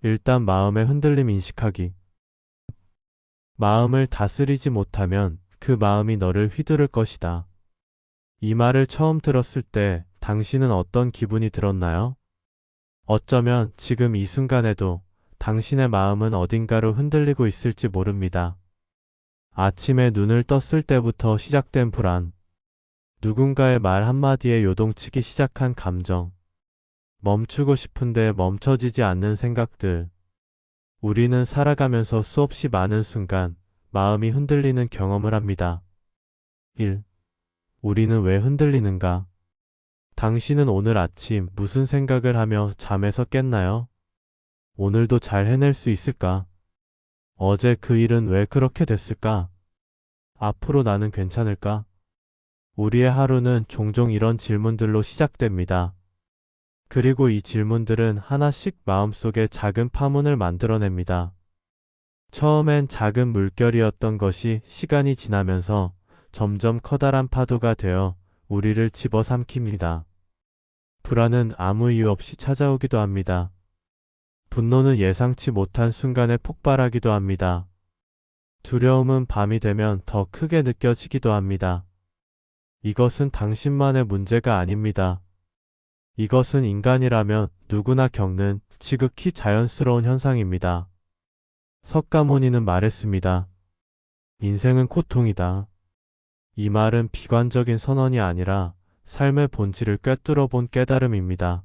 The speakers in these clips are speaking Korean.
일단 마음의 흔들림 인식하기. 마음을 다스리지 못하면 그 마음이 너를 휘두를 것이다. 이 말을 처음 들었을 때 당신은 어떤 기분이 들었나요? 어쩌면 지금 이 순간에도 당신의 마음은 어딘가로 흔들리고 있을지 모릅니다. 아침에 눈을 떴을 때부터 시작된 불안, 누군가의 말 한마디에 요동치기 시작한 감정, 멈추고 싶은데 멈춰지지 않는 생각들. 우리는 살아가면서 수없이 많은 순간 마음이 흔들리는 경험을 합니다. 1. 우리는 왜 흔들리는가? 당신은 오늘 아침 무슨 생각을 하며 잠에서 깼나요? 오늘도 잘 해낼 수 있을까? 어제 그 일은 왜 그렇게 됐을까? 앞으로 나는 괜찮을까? 우리의 하루는 종종 이런 질문들로 시작됩니다. 그리고 이 질문들은 하나씩 마음속에 작은 파문을 만들어냅니다. 처음엔 작은 물결이었던 것이 시간이 지나면서 점점 커다란 파도가 되어 우리를 집어삼킵니다. 불안은 아무 이유 없이 찾아오기도 합니다. 분노는 예상치 못한 순간에 폭발하기도 합니다. 두려움은 밤이 되면 더 크게 느껴지기도 합니다. 이것은 당신만의 문제가 아닙니다. 이것은 인간이라면 누구나 겪는 지극히 자연스러운 현상입니다. 석가모니는 말했습니다. 인생은 고통이다. 이 말은 비관적인 선언이 아니라 삶의 본질을 꿰뚫어 본 깨달음입니다.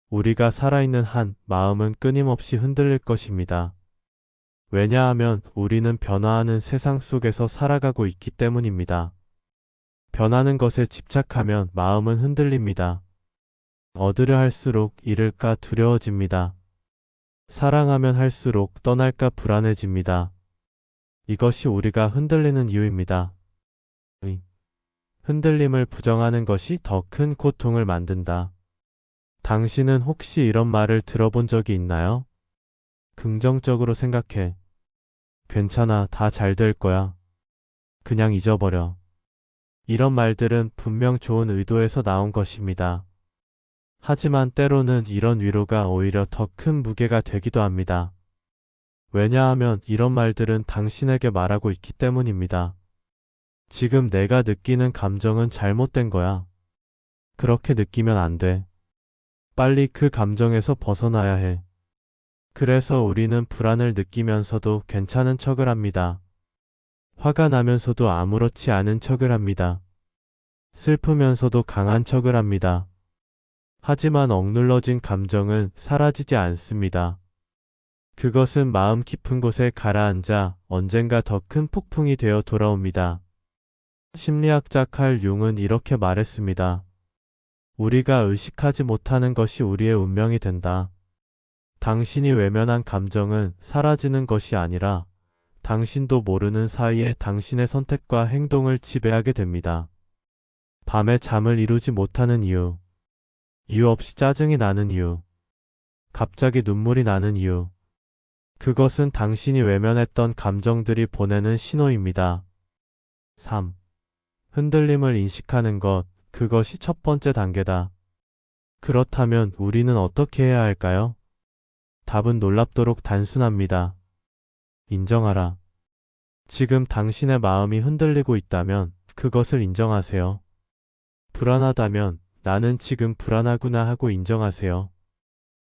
우리가 살아있는 한 마음은 끊임없이 흔들릴 것입니다. 왜냐하면 우리는 변화하는 세상 속에서 살아가고 있기 때문입니다. 변하는 것에 집착하면 마음은 흔들립니다. 얻으려 할수록 잃을까 두려워집니다. 사랑하면 할수록 떠날까 불안해집니다. 이것이 우리가 흔들리는 이유입니다. 흔들림을 부정하는 것이 더 큰 고통을 만든다. 당신은 혹시 이런 말을 들어본 적이 있나요? 긍정적으로 생각해. 괜찮아, 다 잘 될 거야. 그냥 잊어버려. 이런 말들은 분명 좋은 의도에서 나온 것입니다. 하지만 때로는 이런 위로가 오히려 더 큰 무게가 되기도 합니다. 왜냐하면 이런 말들은 당신에게 말하고 있기 때문입니다. 지금 내가 느끼는 감정은 잘못된 거야. 그렇게 느끼면 안 돼. 빨리 그 감정에서 벗어나야 해. 그래서 우리는 불안을 느끼면서도 괜찮은 척을 합니다. 화가 나면서도 아무렇지 않은 척을 합니다. 슬프면서도 강한 척을 합니다. 하지만 억눌러진 감정은 사라지지 않습니다. 그것은 마음 깊은 곳에 가라앉아 언젠가 더 큰 폭풍이 되어 돌아옵니다. 심리학자 칼 융은 이렇게 말했습니다. 우리가 의식하지 못하는 것이 우리의 운명이 된다. 당신이 외면한 감정은 사라지는 것이 아니라 당신도 모르는 사이에 당신의 선택과 행동을 지배하게 됩니다. 밤에 잠을 이루지 못하는 이유, 이유 없이 짜증이 나는 이유, 갑자기 눈물이 나는 이유. 그것은 당신이 외면했던 감정들이 보내는 신호입니다. 3. 흔들림을 인식하는 것, 그것이 첫 번째 단계다. 그렇다면 우리는 어떻게 해야 할까요? 답은 놀랍도록 단순합니다. 인정하라. 지금 당신의 마음이 흔들리고 있다면 그것을 인정하세요. 불안하다면 나는 지금 불안하구나 하고 인정하세요.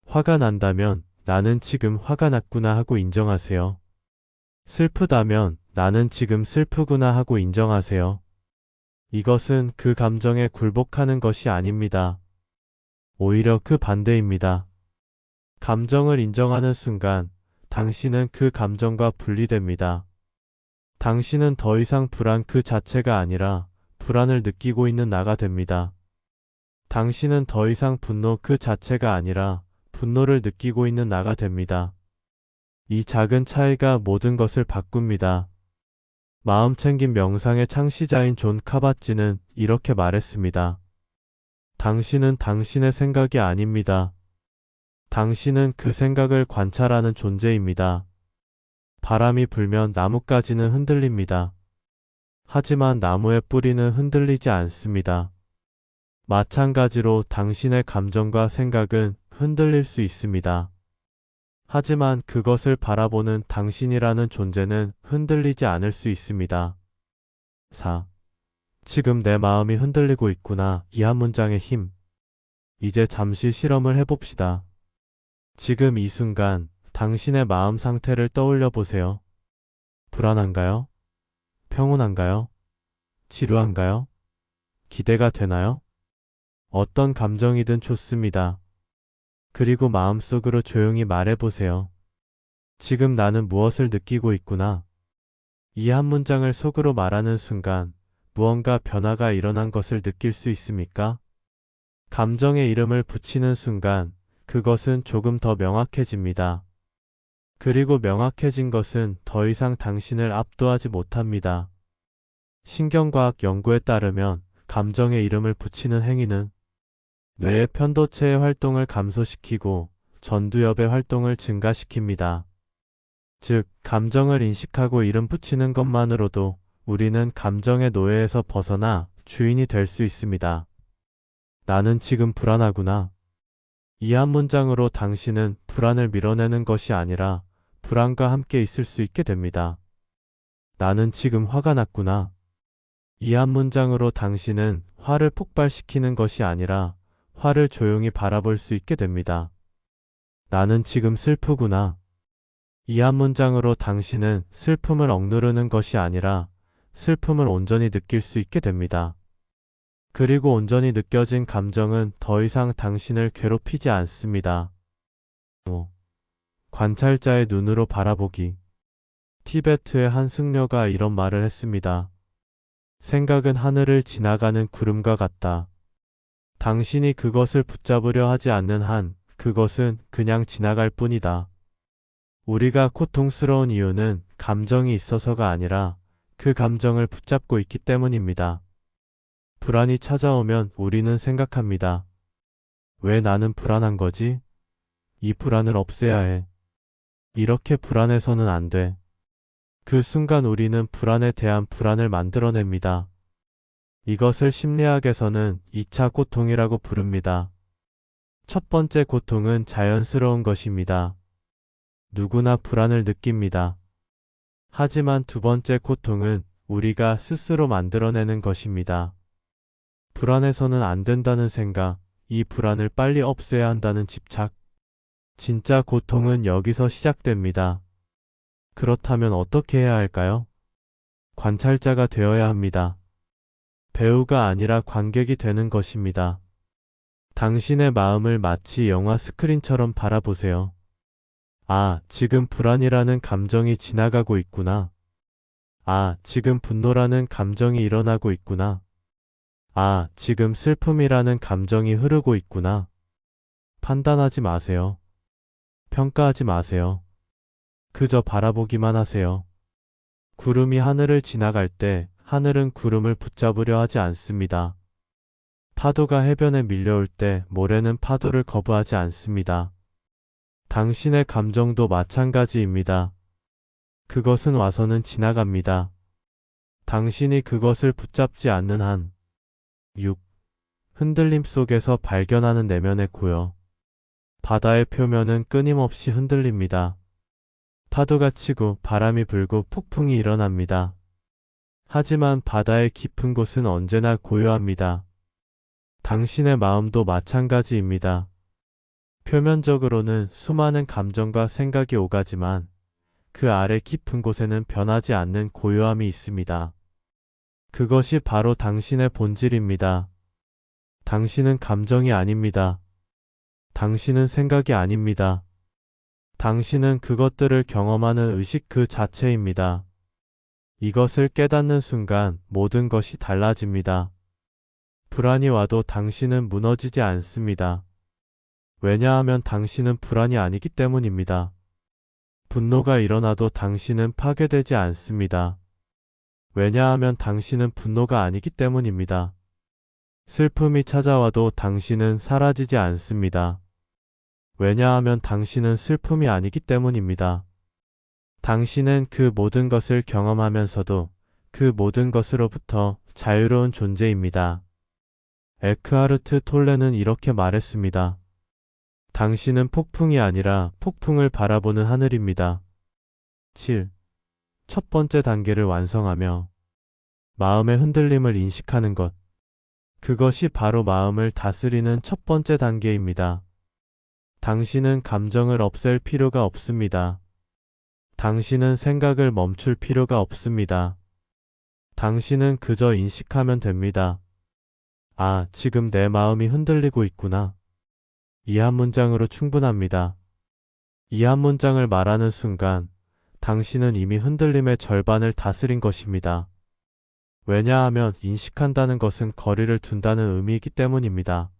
화가 난다면 나는 지금 화가 났구나 하고 인정하세요. 슬프다면 나는 지금 슬프구나 하고 인정하세요. 이것은 그 감정에 굴복하는 것이 아닙니다. 오히려 그 반대입니다. 감정을 인정하는 순간 당신은 그 감정과 분리됩니다. 당신은 더 이상 불안 그 자체가 아니라 불안을 느끼고 있는 나가 됩니다. 당신은 더 이상 분노 그 자체가 아니라 분노를 느끼고 있는 나가 됩니다. 이 작은 차이가 모든 것을 바꿉니다. 마음챙김 명상의 창시자인 존 카바찌는 이렇게 말했습니다. 당신은 당신의 생각이 아닙니다. 당신은 그 생각을 관찰하는 존재입니다. 바람이 불면 나뭇가지는 흔들립니다. 하지만 나무의 뿌리는 흔들리지 않습니다. 마찬가지로 당신의 감정과 생각은 흔들릴 수 있습니다. 하지만 그것을 바라보는 당신이라는 존재는 흔들리지 않을 수 있습니다. 4. 지금 내 마음이 흔들리고 있구나. 이 한 문장의 힘. 이제 잠시 실험을 해봅시다. 지금 이 순간 당신의 마음 상태를 떠올려 보세요. 불안한가요? 평온한가요? 지루한가요? 기대가 되나요? 어떤 감정이든 좋습니다. 그리고 마음속으로 조용히 말해보세요. 지금 나는 무엇을 느끼고 있구나. 이 한 문장을 속으로 말하는 순간 무언가 변화가 일어난 것을 느낄 수 있습니까? 감정의 이름을 붙이는 순간 그것은 조금 더 명확해집니다. 그리고 명확해진 것은 더 이상 당신을 압도하지 못합니다. 신경과학 연구에 따르면 감정의 이름을 붙이는 행위는 뇌의 편도체의 활동을 감소시키고 전두엽의 활동을 증가시킵니다. 즉, 감정을 인식하고 이름 붙이는 것만으로도 우리는 감정의 노예에서 벗어나 주인이 될 수 있습니다. 나는 지금 불안하구나. 이 한 문장으로 당신은 불안을 밀어내는 것이 아니라 불안과 함께 있을 수 있게 됩니다. 나는 지금 화가 났구나. 이 한 문장으로 당신은 화를 폭발시키는 것이 아니라 화를 조용히 바라볼 수 있게 됩니다. 나는 지금 슬프구나. 이 한 문장으로 당신은 슬픔을 억누르는 것이 아니라 슬픔을 온전히 느낄 수 있게 됩니다. 그리고 온전히 느껴진 감정은 더 이상 당신을 괴롭히지 않습니다. 5. 관찰자의 눈으로 바라보기. 티베트의 한 승려가 이런 말을 했습니다. 생각은 하늘을 지나가는 구름과 같다. 당신이 그것을 붙잡으려 하지 않는 한 그것은 그냥 지나갈 뿐이다. 우리가 고통스러운 이유는 감정이 있어서가 아니라 그 감정을 붙잡고 있기 때문입니다. 불안이 찾아오면 우리는 생각합니다. 왜 나는 불안한 거지? 이 불안을 없애야 해. 이렇게 불안해서는 안 돼. 그 순간 우리는 불안에 대한 불안을 만들어냅니다. 이것을 심리학에서는 2차 고통이라고 부릅니다. 첫 번째 고통은 자연스러운 것입니다. 누구나 불안을 느낍니다. 하지만 두 번째 고통은 우리가 스스로 만들어내는 것입니다. 불안해서는 안 된다는 생각, 이 불안을 빨리 없애야 한다는 집착. 진짜 고통은 여기서 시작됩니다. 그렇다면 어떻게 해야 할까요? 관찰자가 되어야 합니다. 배우가 아니라 관객이 되는 것입니다. 당신의 마음을 마치 영화 스크린처럼 바라보세요. 아, 지금 불안이라는 감정이 지나가고 있구나. 아, 지금 분노라는 감정이 일어나고 있구나. 아, 지금 슬픔이라는 감정이 흐르고 있구나. 판단하지 마세요. 평가하지 마세요. 그저 바라보기만 하세요. 구름이 하늘을 지나갈 때 하늘은 구름을 붙잡으려 하지 않습니다. 파도가 해변에 밀려올 때 모래는 파도를 거부하지 않습니다. 당신의 감정도 마찬가지입니다. 그것은 와서는 지나갑니다. 당신이 그것을 붙잡지 않는 한. 6. 흔들림 속에서 발견하는 내면의 고요. 바다의 표면은 끊임없이 흔들립니다. 파도가 치고 바람이 불고 폭풍이 일어납니다. 하지만 바다의 깊은 곳은 언제나 고요합니다. 당신의 마음도 마찬가지입니다. 표면적으로는 수많은 감정과 생각이 오가지만 그 아래 깊은 곳에는 변하지 않는 고요함이 있습니다. 그것이 바로 당신의 본질입니다. 당신은 감정이 아닙니다. 당신은 생각이 아닙니다. 당신은 그것들을 경험하는 의식 그 자체입니다. 이것을 깨닫는 순간 모든 것이 달라집니다. 불안이 와도 당신은 무너지지 않습니다. 왜냐하면 당신은 불안이 아니기 때문입니다. 분노가 일어나도 당신은 파괴되지 않습니다. 왜냐하면 당신은 분노가 아니기 때문입니다. 슬픔이 찾아와도 당신은 사라지지 않습니다. 왜냐하면 당신은 슬픔이 아니기 때문입니다. 당신은 그 모든 것을 경험하면서도 그 모든 것으로부터 자유로운 존재입니다. 에크하르트 톨레는 이렇게 말했습니다. 당신은 폭풍이 아니라 폭풍을 바라보는 하늘입니다. 7. 첫 번째 단계를 완성하며 마음의 흔들림을 인식하는 것. 그것이 바로 마음을 다스리는 첫 번째 단계입니다. 당신은 감정을 없앨 필요가 없습니다. 당신은 생각을 멈출 필요가 없습니다. 당신은 그저 인식하면 됩니다. 아, 지금 내 마음이 흔들리고 있구나. 이 한 문장으로 충분합니다. 이 한 문장을 말하는 순간 당신은 이미 흔들림의 절반을 다스린 것입니다. 왜냐하면 인식한다는 것은 거리를 둔다는 의미이기 때문입니다.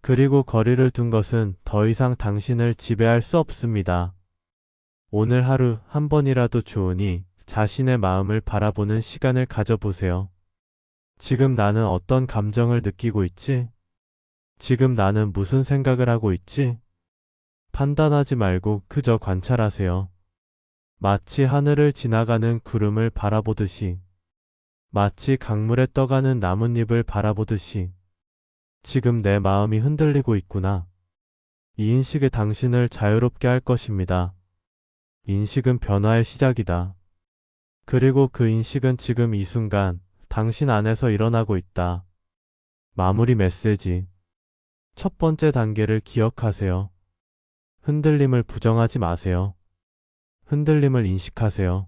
그리고 거리를 둔 것은 더 이상 당신을 지배할 수 없습니다. 오늘 하루 한 번이라도 좋으니 자신의 마음을 바라보는 시간을 가져보세요. 지금 나는 어떤 감정을 느끼고 있지? 지금 나는 무슨 생각을 하고 있지? 판단하지 말고 그저 관찰하세요. 마치 하늘을 지나가는 구름을 바라보듯이, 마치 강물에 떠가는 나뭇잎을 바라보듯이, 지금 내 마음이 흔들리고 있구나. 이 인식이 당신을 자유롭게 할 것입니다. 인식은 변화의 시작이다. 그리고 그 인식은 지금 이 순간 당신 안에서 일어나고 있다. 마무리 메시지. 첫 번째 단계를 기억하세요. 흔들림을 부정하지 마세요. 흔들림을 인식하세요.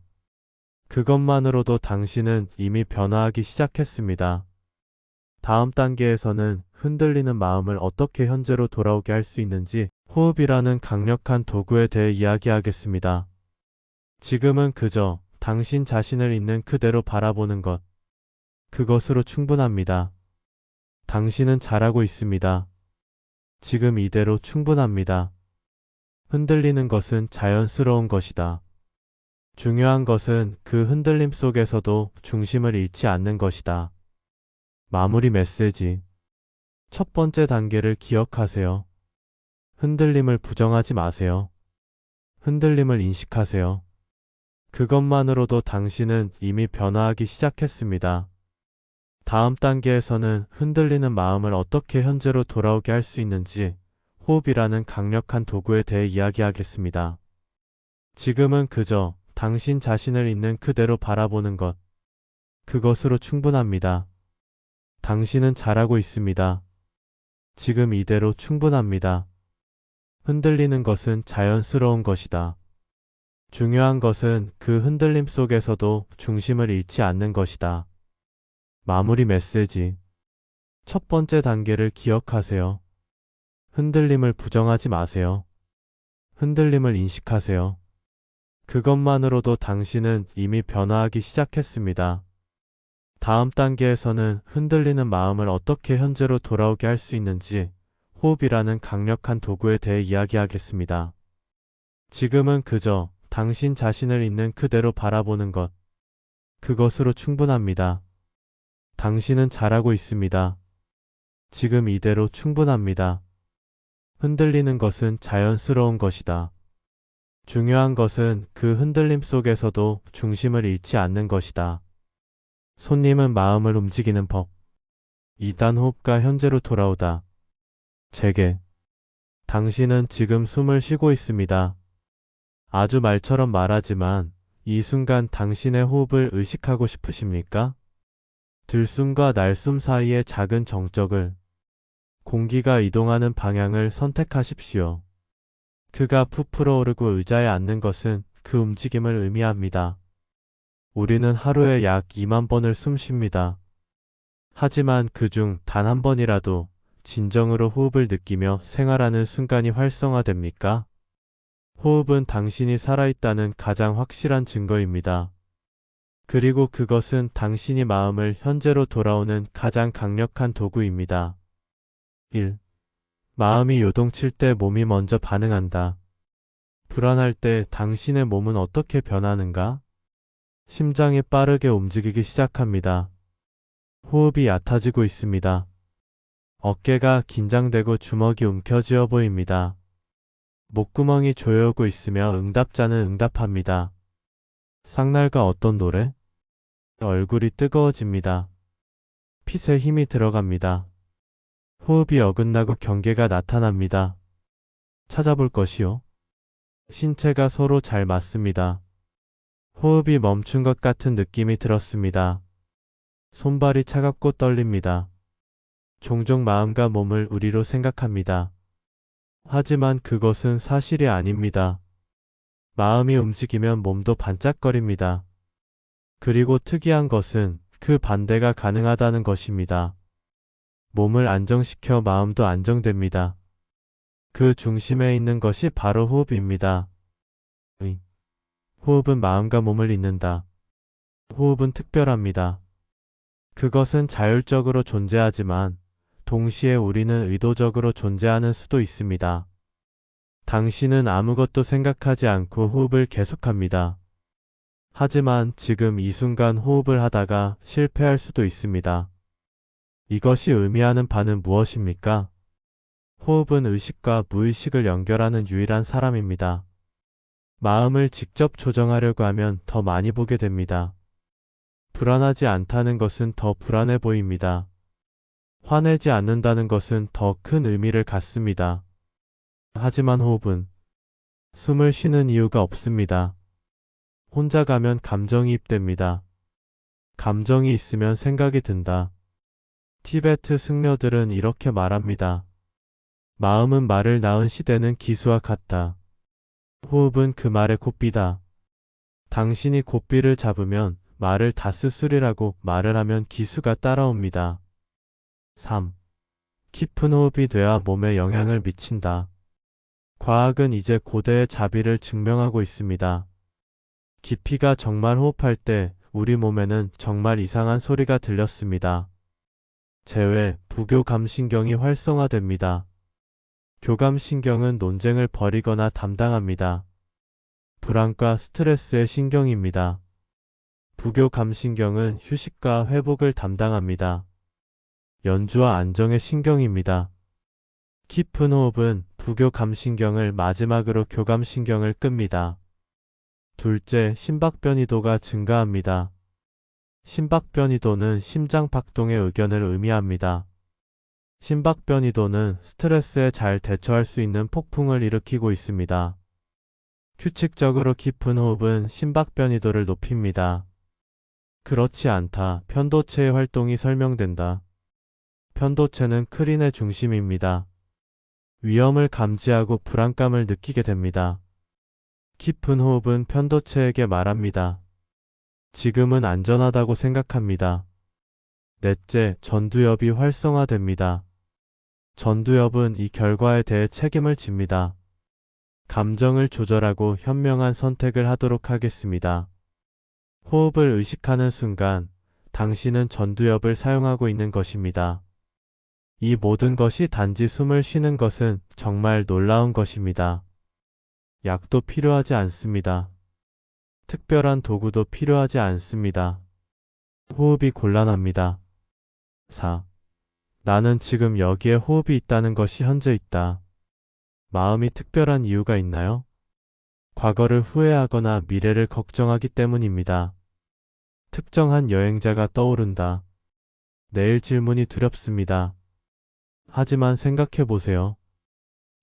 그것만으로도 당신은 이미 변화하기 시작했습니다. 다음 단계에서는 흔들리는 마음을 어떻게 현재로 돌아오게 할 수 있는지 호흡이라는 강력한 도구에 대해 이야기하겠습니다. 지금은 그저 당신 자신을 있는 그대로 바라보는 것. 그것으로 충분합니다. 당신은 잘하고 있습니다. 지금 이대로 충분합니다. 흔들리는 것은 자연스러운 것이다. 중요한 것은 그 흔들림 속에서도 중심을 잃지 않는 것이다. 마무리 메시지. 첫 번째 단계를 기억하세요. 흔들림을 부정하지 마세요. 흔들림을 인식하세요. 그것만으로도 당신은 이미 변화하기 시작했습니다. 다음 단계에서는 흔들리는 마음을 어떻게 현재로 돌아오게 할 수 있는지 호흡이라는 강력한 도구에 대해 이야기하겠습니다. 지금은 그저 당신 자신을 있는 그대로 바라보는 것. 그것으로 충분합니다. 당신은 잘하고 있습니다. 지금 이대로 충분합니다. 흔들리는 것은 자연스러운 것이다. 중요한 것은 그 흔들림 속에서도 중심을 잃지 않는 것이다. 마무리 메시지. 첫 번째 단계를 기억하세요. 흔들림을 부정하지 마세요. 흔들림을 인식하세요. 그것만으로도 당신은 이미 변화하기 시작했습니다. 다음 단계에서는 흔들리는 마음을 어떻게 현재로 돌아오게 할 수 있는지 호흡이라는 강력한 도구에 대해 이야기하겠습니다. 지금은 그저 당신 자신을 있는 그대로 바라보는 것. 그것으로 충분합니다. 당신은 잘하고 있습니다. 지금 이대로 충분합니다. 흔들리는 것은 자연스러운 것이다. 중요한 것은 그 흔들림 속에서도 중심을 잃지 않는 것이다. 손님은 마음을 움직이는 법. 2단 호흡과 현재로 돌아오다. 재개. 당신은 지금 숨을 쉬고 있습니다. 아주 말처럼 말하지만 이 순간 당신의 호흡을 의식하고 싶으십니까? 들숨과 날숨 사이의 작은 정적을, 공기가 이동하는 방향을 선택하십시오. 그가 부풀어 오르고 의자에 앉는 것은 그 움직임을 의미합니다. 우리는 하루에 약 2만 번을 숨 쉽니다. 하지만 그중 단 한 번이라도 진정으로 호흡을 느끼며 생활하는 순간이 활성화됩니까? 호흡은 당신이 살아있다는 가장 확실한 증거입니다. 그리고 그것은 당신이 마음을 현재로 돌아오는 가장 강력한 도구입니다. 1. 마음이 요동칠 때 몸이 먼저 반응한다. 불안할 때 당신의 몸은 어떻게 변하는가? 심장이 빠르게 움직이기 시작합니다. 호흡이 얕아지고 있습니다. 어깨가 긴장되고 주먹이 움켜쥐어 보입니다. 목구멍이 조여오고 있으며 응답자는 응답합니다. 삭날과 어떤 노래? 얼굴이 뜨거워집니다. 핏에 힘이 들어갑니다. 호흡이 어긋나고 경계가 나타납니다. 찾아볼 것이요. 신체가 서로 잘 맞습니다. 호흡이 멈춘 것 같은 느낌이 들었습니다. 손발이 차갑고 떨립니다. 종종 마음과 몸을 우리로 생각합니다. 하지만 그것은 사실이 아닙니다. 마음이 움직이면 몸도 반짝거립니다. 그리고 특이한 것은 그 반대가 가능하다는 것입니다. 몸을 안정시켜 마음도 안정됩니다. 그 중심에 있는 것이 바로 호흡입니다. 호흡은 마음과 몸을 잇는다. 호흡은 특별합니다. 그것은 자율적으로 존재하지만 동시에 우리는 의도적으로 존재하는 수도 있습니다. 당신은 아무것도 생각하지 않고 호흡을 계속합니다. 하지만 지금 이 순간 호흡을 하다가 실패할 수도 있습니다. 이것이 의미하는 바는 무엇입니까? 호흡은 의식과 무의식을 연결하는 유일한 사람입니다. 마음을 직접 조정하려고 하면 더 많이 보게 됩니다. 불안하지 않다는 것은 더 불안해 보입니다. 화내지 않는다는 것은 더 큰 의미를 갖습니다. 하지만 호흡은 숨을 쉬는 이유가 없습니다. 혼자 가면 감정이 입됩니다. 감정이 있으면 생각이 든다. 티베트 승려들은 이렇게 말합니다. 마음은 말을 낳은 시대는 기수와 같다. 호흡은 그 말의 고삐다. 당신이 고삐를 잡으면 말을 다 쓰쓰리라고 말을 하면 기수가 따라옵니다. 3. 깊은 호흡이 돼야 몸에 영향을 미친다. 과학은 이제 고대의 자비를 증명하고 있습니다. 깊이가 정말 호흡할 때 우리 몸에는 정말 이상한 소리가 들렸습니다. 제외, 부교감신경이 활성화됩니다. 교감신경은 논쟁을 벌이거나 담당합니다. 불안과 스트레스의 신경입니다. 부교감신경은 휴식과 회복을 담당합니다. 연주와 안정의 신경입니다. 깊은 호흡은 부교감신경을 마지막으로 교감신경을 끕니다. 둘째, 심박변이도가 증가합니다. 심박변이도는 심장박동의 의견을 의미합니다. 심박변이도는 스트레스에 잘 대처할 수 있는 폭풍을 일으키고 있습니다. 규칙적으로 깊은 호흡은 심박변이도를 높입니다. 그렇지 않다. 편도체의 활동이 설명된다. 편도체는 크린의 중심입니다. 위험을 감지하고 불안감을 느끼게 됩니다. 깊은 호흡은 편도체에게 말합니다. 지금은 안전하다고 생각합니다. 넷째, 전두엽이 활성화됩니다. 전두엽은 이 결과에 대해 책임을 집니다. 감정을 조절하고 현명한 선택을 하도록 하겠습니다. 호흡을 의식하는 순간 당신은 전두엽을 사용하고 있는 것입니다. 이 모든 것이 단지 숨을 쉬는 것은 정말 놀라운 것입니다. 약도 필요하지 않습니다. 특별한 도구도 필요하지 않습니다. 호흡이 곤란합니다. 4. 나는 지금 여기에 호흡이 있다는 것이 현재 있다. 마음이 특별한 이유가 있나요? 과거를 후회하거나 미래를 걱정하기 때문입니다. 특정한 여행자가 떠오른다. 내일 질문이 두렵습니다. 하지만 생각해 보세요.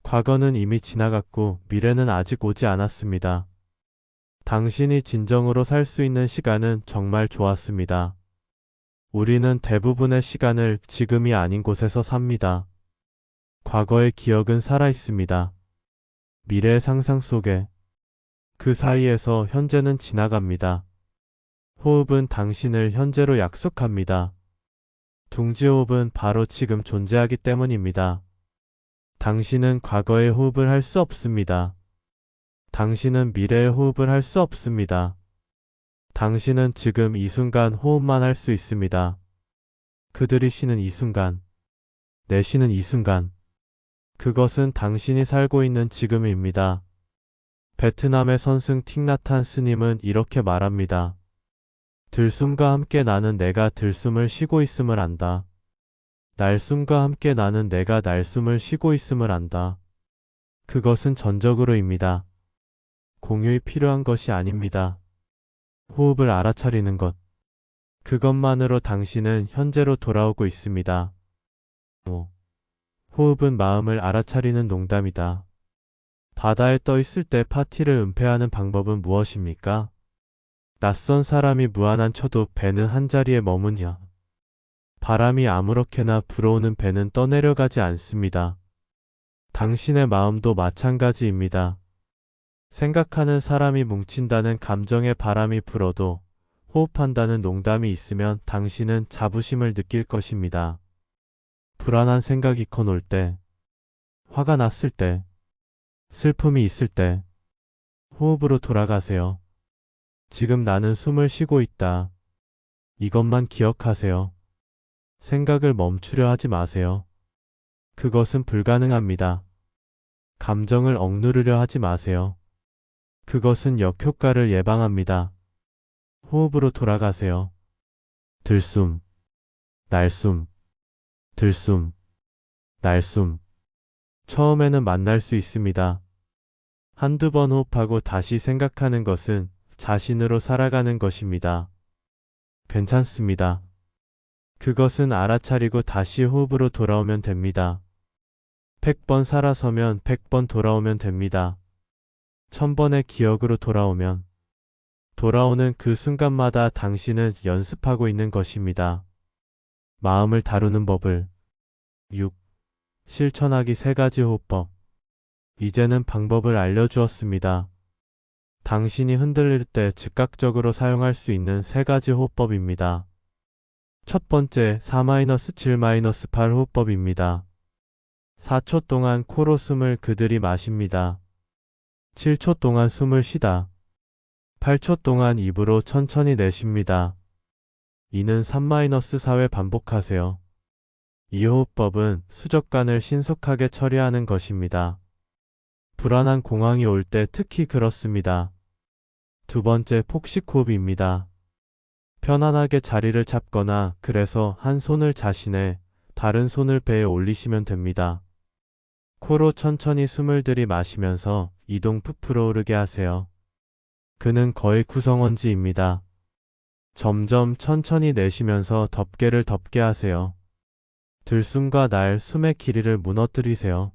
과거는 이미 지나갔고 미래는 아직 오지 않았습니다. 당신이 진정으로 살 수 있는 시간은 정말 좋았습니다. 우리는 대부분의 시간을 지금이 아닌 곳에서 삽니다. 과거의 기억은 살아있습니다. 미래의 상상 속에. 그 사이에서 현재는 지나갑니다. 호흡은 당신을 현재로 약속합니다. 둥지호흡은 바로 지금 존재하기 때문입니다. 당신은 과거의 호흡을 할 수 없습니다. 당신은 미래의 호흡을 할 수 없습니다. 당신은 지금 이 순간 호흡만 할 수 있습니다. 그들이 쉬는 이 순간, 내쉬는 이 순간. 그것은 당신이 살고 있는 지금입니다. 베트남의 선승 틱나탄 스님은 이렇게 말합니다. 들숨과 함께 나는 내가 들숨을 쉬고 있음을 안다. 날숨과 함께 나는 내가 날숨을 쉬고 있음을 안다. 그것은 전적으로입니다. 공유히 필요한 것이 아닙니다. 호흡을 알아차리는 것. 그것만으로 당신은 현재로 돌아오고 있습니다. 5. 호흡은 마음을 알아차리는 농담이다. 바다에 떠 있을 때 파티를 은폐하는 방법은 무엇입니까? 낯선 사람이 무한한 쳐도 배는 한자리에 머무냐. 바람이 아무렇게나 불어오는 배는 떠내려가지 않습니다. 당신의 마음도 마찬가지입니다. 생각하는 사람이 뭉친다는 감정의 바람이 불어도 호흡한다는 농담이 있으면 당신은 자부심을 느낄 것입니다. 불안한 생각이 커놀 때, 화가 났을 때, 슬픔이 있을 때, 호흡으로 돌아가세요. 지금 나는 숨을 쉬고 있다. 이것만 기억하세요. 생각을 멈추려 하지 마세요. 그것은 불가능합니다. 감정을 억누르려 하지 마세요. 그것은 역효과를 예방합니다. 호흡으로 돌아가세요. 들숨, 날숨, 들숨, 날숨. 처음에는 만날 수 있습니다. 한두 번 호흡하고 다시 생각하는 것은 자신으로 살아가는 것입니다. 괜찮습니다. 그것은 알아차리고 다시 호흡으로 돌아오면 됩니다. 100번 살아서면 100번 돌아오면 됩니다. 1000번의 기억으로 돌아오는 그 순간마다 당신은 연습하고 있는 것입니다. 마음을 다루는 법을 6. 실천하기 3가지 호흡법. 이제는 방법을 알려주었습니다. 당신이 흔들릴 때 즉각적으로 사용할 수 있는 3가지 호흡법입니다. 첫 번째 4-7-8 호흡법입니다. 4초 동안 코로 숨을 그들이 마십니다. 7초 동안 숨을 쉬다. 8초 동안 입으로 천천히 내쉽니다. 이는 3-4회 반복하세요. 이 호흡법은 수족관을 신속하게 처리하는 것입니다. 불안한 공황이 올 때 특히 그렇습니다. 두 번째 폭식호흡입니다. 편안하게 자리를 잡거나 그래서 한 손을 자신의 다른 손을 배에 올리시면 됩니다. 코로 천천히 숨을 들이마시면서 이동 푸푸로 오르게 하세요. 그는 거의 구성원지입니다. 점점 천천히 내쉬면서 덮개를 덮게 하세요. 들숨과 날 숨의 길이를 무너뜨리세요.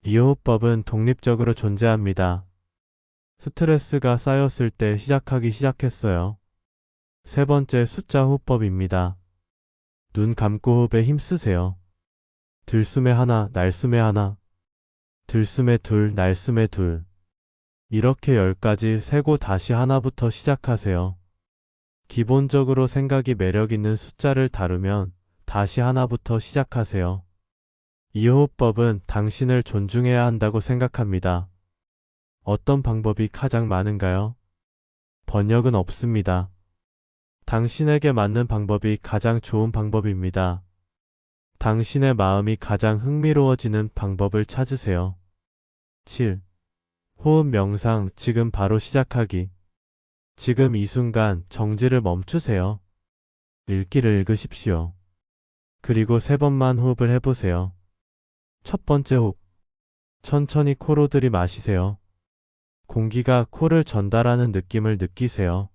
이 호흡법은 독립적으로 존재합니다. 스트레스가 쌓였을 때 시작했어요. 세 번째 숫자 호흡법입니다. 눈 감고 호흡에 힘쓰세요. 들숨에 하나, 날숨에 하나. 들숨에 둘, 날숨에 둘. 이렇게 10가지 세고 다시 하나부터 시작하세요. 기본적으로 생각이 매력 있는 숫자를 다루면 다시 하나부터 시작하세요. 이 호흡법은 당신을 존중해야 한다고 생각합니다. 어떤 방법이 가장 많은가요? 번역은 없습니다. 당신에게 맞는 방법이 가장 좋은 방법입니다. 당신의 마음이 가장 흥미로워지는 방법을 찾으세요. 7. 호흡 명상 지금 바로 시작하기. 지금 이 순간 정지를 멈추세요. 읽기를 읽으십시오. 그리고 3번만 호흡을 해보세요. 첫 번째 호흡. 천천히 코로 들이마시세요. 공기가 코를 전달하는 느낌을 느끼세요.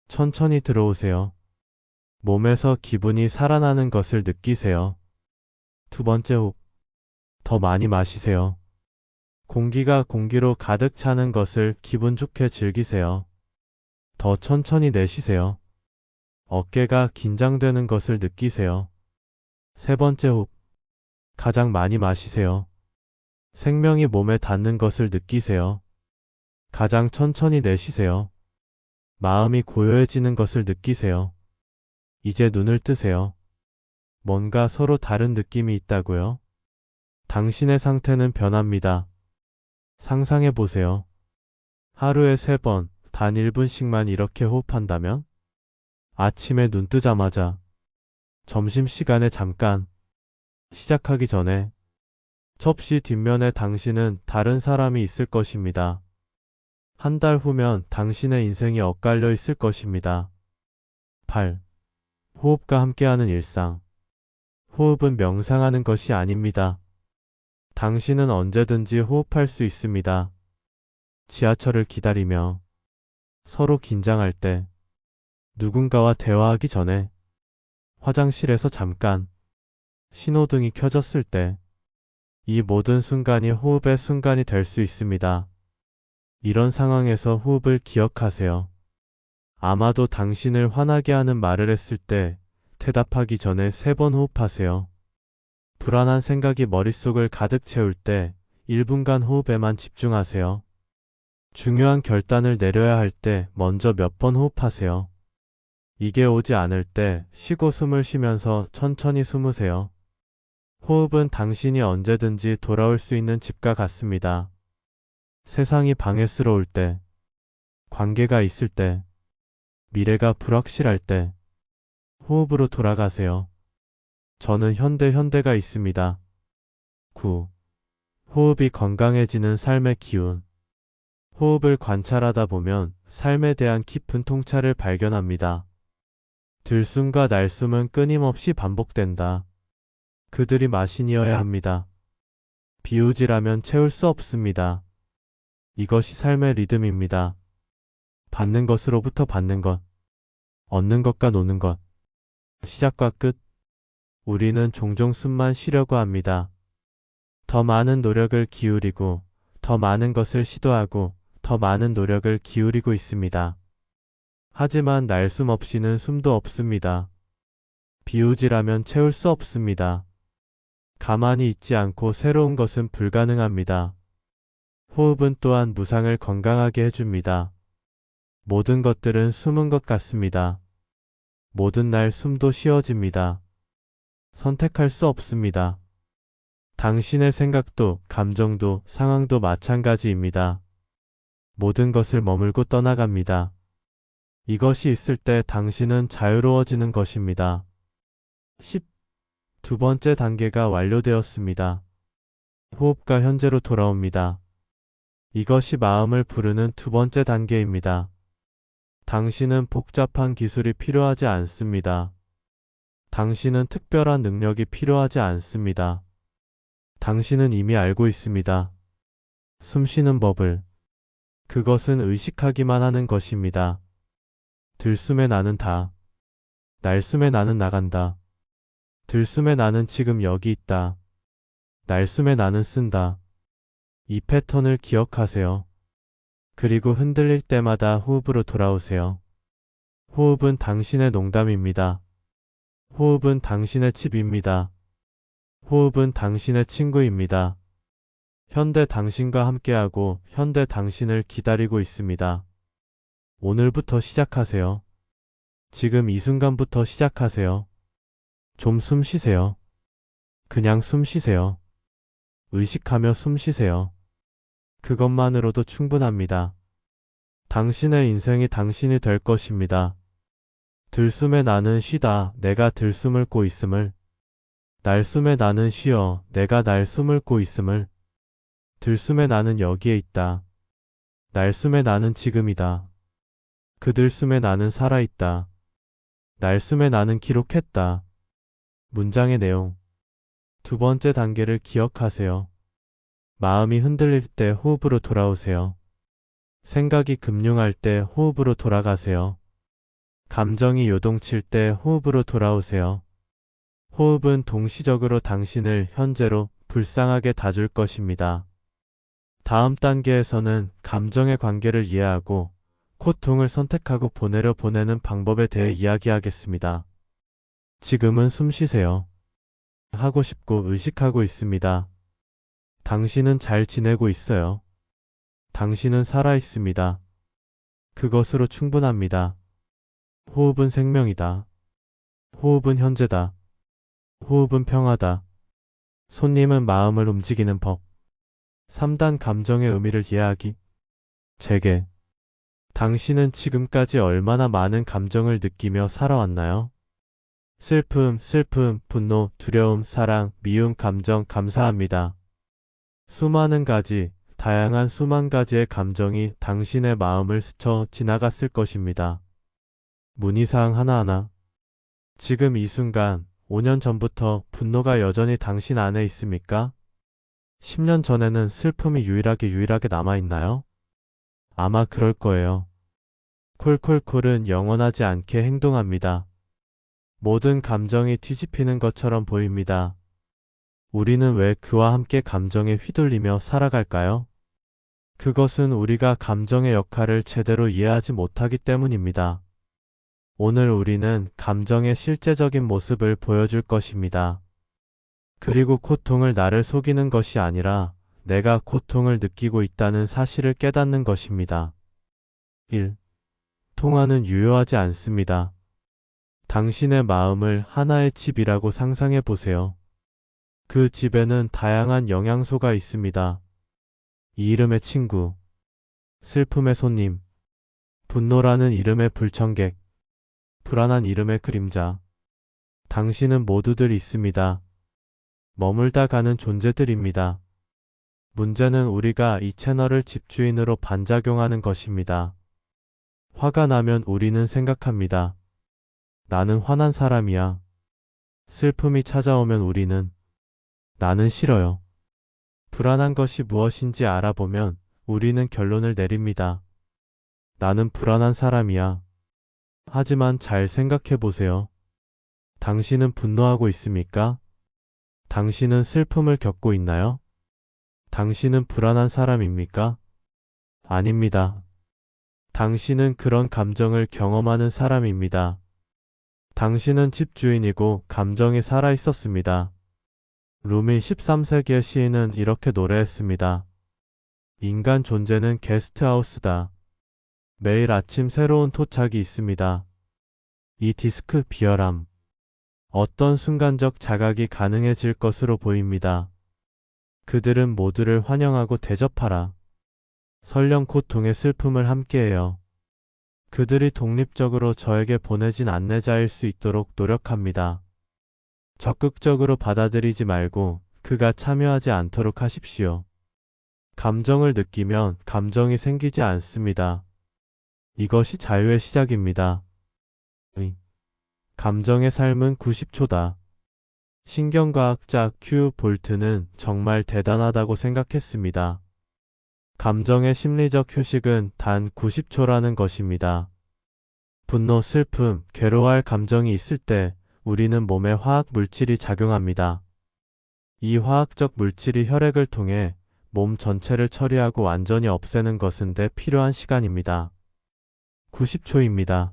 천천히 들어오세요. 몸에서 기분이 살아나는 것을 느끼세요. 두 번째 호흡. 더 많이 마시세요. 공기가 공기로 가득 차는 것을 기분 좋게 즐기세요. 더 천천히 내쉬세요. 어깨가 긴장되는 것을 느끼세요. 세 번째 호흡. 가장 많이 마시세요. 생명이 몸에 닿는 것을 느끼세요. 가장 천천히 내쉬세요. 마음이 고요해지는 것을 느끼세요. 이제 눈을 뜨세요. 뭔가 서로 다른 느낌이 있다고요? 당신의 상태는 변합니다. 상상해 보세요. 하루에 3번, 단 1분씩만 이렇게 호흡한다면? 아침에 눈 뜨자마자, 점심시간에 잠깐, 시작하기 전에, 접시 뒷면에 당신은 다른 사람이 있을 것입니다. 한 달 후면 당신의 인생이 엇갈려 있을 것입니다. 8. 호흡과 함께하는 일상. 호흡은 명상하는 것이 아닙니다. 당신은 언제든지 호흡할 수 있습니다. 지하철을 기다리며, 서로 긴장할 때, 누군가와 대화하기 전에, 화장실에서 잠깐, 신호등이 켜졌을 때, 이 모든 순간이 호흡의 순간이 될 수 있습니다. 이런 상황에서 호흡을 기억하세요. 아마도 당신을 화나게 하는 말을 했을 때 대답하기 전에 3번 호흡하세요. 불안한 생각이 머릿속을 가득 채울 때 1분간 호흡에만 집중하세요. 중요한 결단을 내려야 할 때 먼저 몇 번 호흡하세요. 이게 오지 않을 때 쉬고 숨을 쉬면서 천천히 숨으세요. 호흡은 당신이 언제든지 돌아올 수 있는 집과 같습니다. 세상이 방해스러울 때, 관계가 있을 때, 미래가 불확실할 때, 호흡으로 돌아가세요. 저는 현대가 있습니다. 9. 호흡이 건강해지는 삶의 기운. 호흡을 관찰하다 보면 삶에 대한 깊은 통찰을 발견합니다. 들숨과 날숨은 끊임없이 반복된다. 그들이 마신이어야 합니다. 비우지라면 채울 수 없습니다. 이것이 삶의 리듬입니다. 받는 것으로부터 받는 것, 얻는 것과 노는 것, 시작과 끝. 우리는 종종 숨만 쉬려고 합니다. 더 많은 노력을 기울이고, 더 많은 것을 시도하고, 더 많은 노력을 기울이고 있습니다. 하지만 날숨 없이는 숨도 없습니다. 비우지라면 채울 수 없습니다. 가만히 있지 않고 새로운 것은 불가능합니다. 호흡은 또한 무상을 건강하게 해줍니다. 모든 것들은 숨은 것 같습니다. 모든 날 숨도 쉬어집니다. 선택할 수 없습니다. 당신의 생각도, 감정도, 상황도 마찬가지입니다. 모든 것을 머물고 떠나갑니다. 이것이 있을 때 당신은 자유로워지는 것입니다. 10. 두 번째 단계가 완료되었습니다. 호흡과 현재로 돌아옵니다. 이것이 마음을 부르는 두 번째 단계입니다. 당신은 복잡한 기술이 필요하지 않습니다. 당신은 특별한 능력이 필요하지 않습니다. 당신은 이미 알고 있습니다. 숨 쉬는 법을. 그것은 의식하기만 하는 것입니다. 들숨에 나는 다. 날숨에 나는 나간다. 들숨에 나는 지금 여기 있다. 날숨에 나는 쓴다. 이 패턴을 기억하세요. 그리고 흔들릴 때마다 호흡으로 돌아오세요. 호흡은 당신의 농담입니다. 호흡은 당신의 칩입니다. 호흡은 당신의 친구입니다. 현대 당신과 함께하고 현대 당신을 기다리고 있습니다. 오늘부터 시작하세요. 지금 이 순간부터 시작하세요. 좀 숨 쉬세요. 그냥 숨 쉬세요. 의식하며 숨 쉬세요. 그것만으로도 충분합니다. 당신의 인생이 당신이 될 것입니다. 들숨에 나는 쉬다, 내가 들숨을 고 있음을. 날숨에 나는 쉬어, 내가 날숨을 고 있음을. 들숨에 나는 여기에 있다. 날숨에 나는 지금이다. 그 들숨에 나는 살아있다. 날숨에 나는 기록했다. 문장의 내용. 두 번째 단계를 기억하세요. 마음이 흔들릴 때 호흡으로 돌아오세요. 생각이 금융할 때 호흡으로 돌아가세요. 감정이 요동칠 때 호흡으로 돌아오세요. 호흡은 동시적으로 당신을 현재로 불쌍하게 다줄 것입니다. 다음 단계에서는 감정의 관계를 이해하고 고통을 선택하고 보내려 보내는 방법에 대해 이야기하겠습니다. 지금은 숨 쉬세요. 하고 싶고 의식하고 있습니다. 당신은 잘 지내고 있어요. 당신은 살아 있습니다. 그것으로 충분합니다. 호흡은 생명이다. 호흡은 현재다. 호흡은 평화다. 손님은 마음을 움직이는 법. 3단 감정의 의미를 이해하기. 재개. 당신은 지금까지 얼마나 많은 감정을 느끼며 살아왔나요? 슬픔, 분노, 두려움, 사랑, 미움, 감정, 감사합니다. 수많은 가지, 다양한 수만 가지의 감정이 당신의 마음을 스쳐 지나갔을 것입니다. 문의사항 하나하나. 지금 이 순간, 5년 전부터 분노가 여전히 당신 안에 있습니까? 10년 전에는 슬픔이 유일하게 남아있나요? 아마 그럴 거예요. 콜콜콜은 영원하지 않게 행동합니다. 모든 감정이 뒤집히는 것처럼 보입니다. 우리는 왜 그와 함께 감정에 휘둘리며 살아갈까요? 그것은 우리가 감정의 역할을 제대로 이해하지 못하기 때문입니다. 오늘 우리는 감정의 실제적인 모습을 보여줄 것입니다. 그리고 고통을 나를 속이는 것이 아니라 내가 고통을 느끼고 있다는 사실을 깨닫는 것입니다. 1. 통화는 유효하지 않습니다. 당신의 마음을 하나의 집이라고 상상해 보세요. 그 집에는 다양한 영양소가 있습니다. 이 이름의 친구, 슬픔의 손님, 분노라는 이름의 불청객, 불안한 이름의 그림자. 당신은 모두들 있습니다. 머물다 가는 존재들입니다. 문제는 우리가 이 채널을 집주인으로 반작용하는 것입니다. 화가 나면 우리는 생각합니다. 나는 화난 사람이야. 슬픔이 찾아오면 우리는 나는 싫어요. 불안한 것이 무엇인지 알아보면 우리는 결론을 내립니다. 나는 불안한 사람이야. 하지만 잘 생각해 보세요. 당신은 분노하고 있습니까? 당신은 슬픔을 겪고 있나요? 당신은 불안한 사람입니까? 아닙니다. 당신은 그런 감정을 경험하는 사람입니다. 당신은 집주인이고 감정이 살아 있었습니다. 루미 13세기의 시인은 이렇게 노래했습니다. 인간 존재는 게스트하우스다. 매일 아침 새로운 토착이 있습니다. 이 디스크 비열함. 어떤 순간적 자각이 가능해질 것으로 보입니다. 그들은 모두를 환영하고 대접하라. 설령 고통의 슬픔을 함께해요. 그들이 독립적으로 저에게 보내진 안내자일 수 있도록 노력합니다. 적극적으로 받아들이지 말고 그가 참여하지 않도록 하십시오. 감정을 느끼면 감정이 생기지 않습니다. 이것이 자유의 시작입니다. 감정의 삶은 90초다. 신경과학자 큐 볼트는 정말 대단하다고 생각했습니다. 감정의 심리적 휴식은 단 90초라는 것입니다. 분노, 슬픔, 괴로워할 감정이 있을 때 우리는 몸에 화학 물질이 작용합니다. 이 화학적 물질이 혈액을 통해 몸 전체를 처리하고 완전히 없애는 것은 데 필요한 시간입니다. 90초입니다.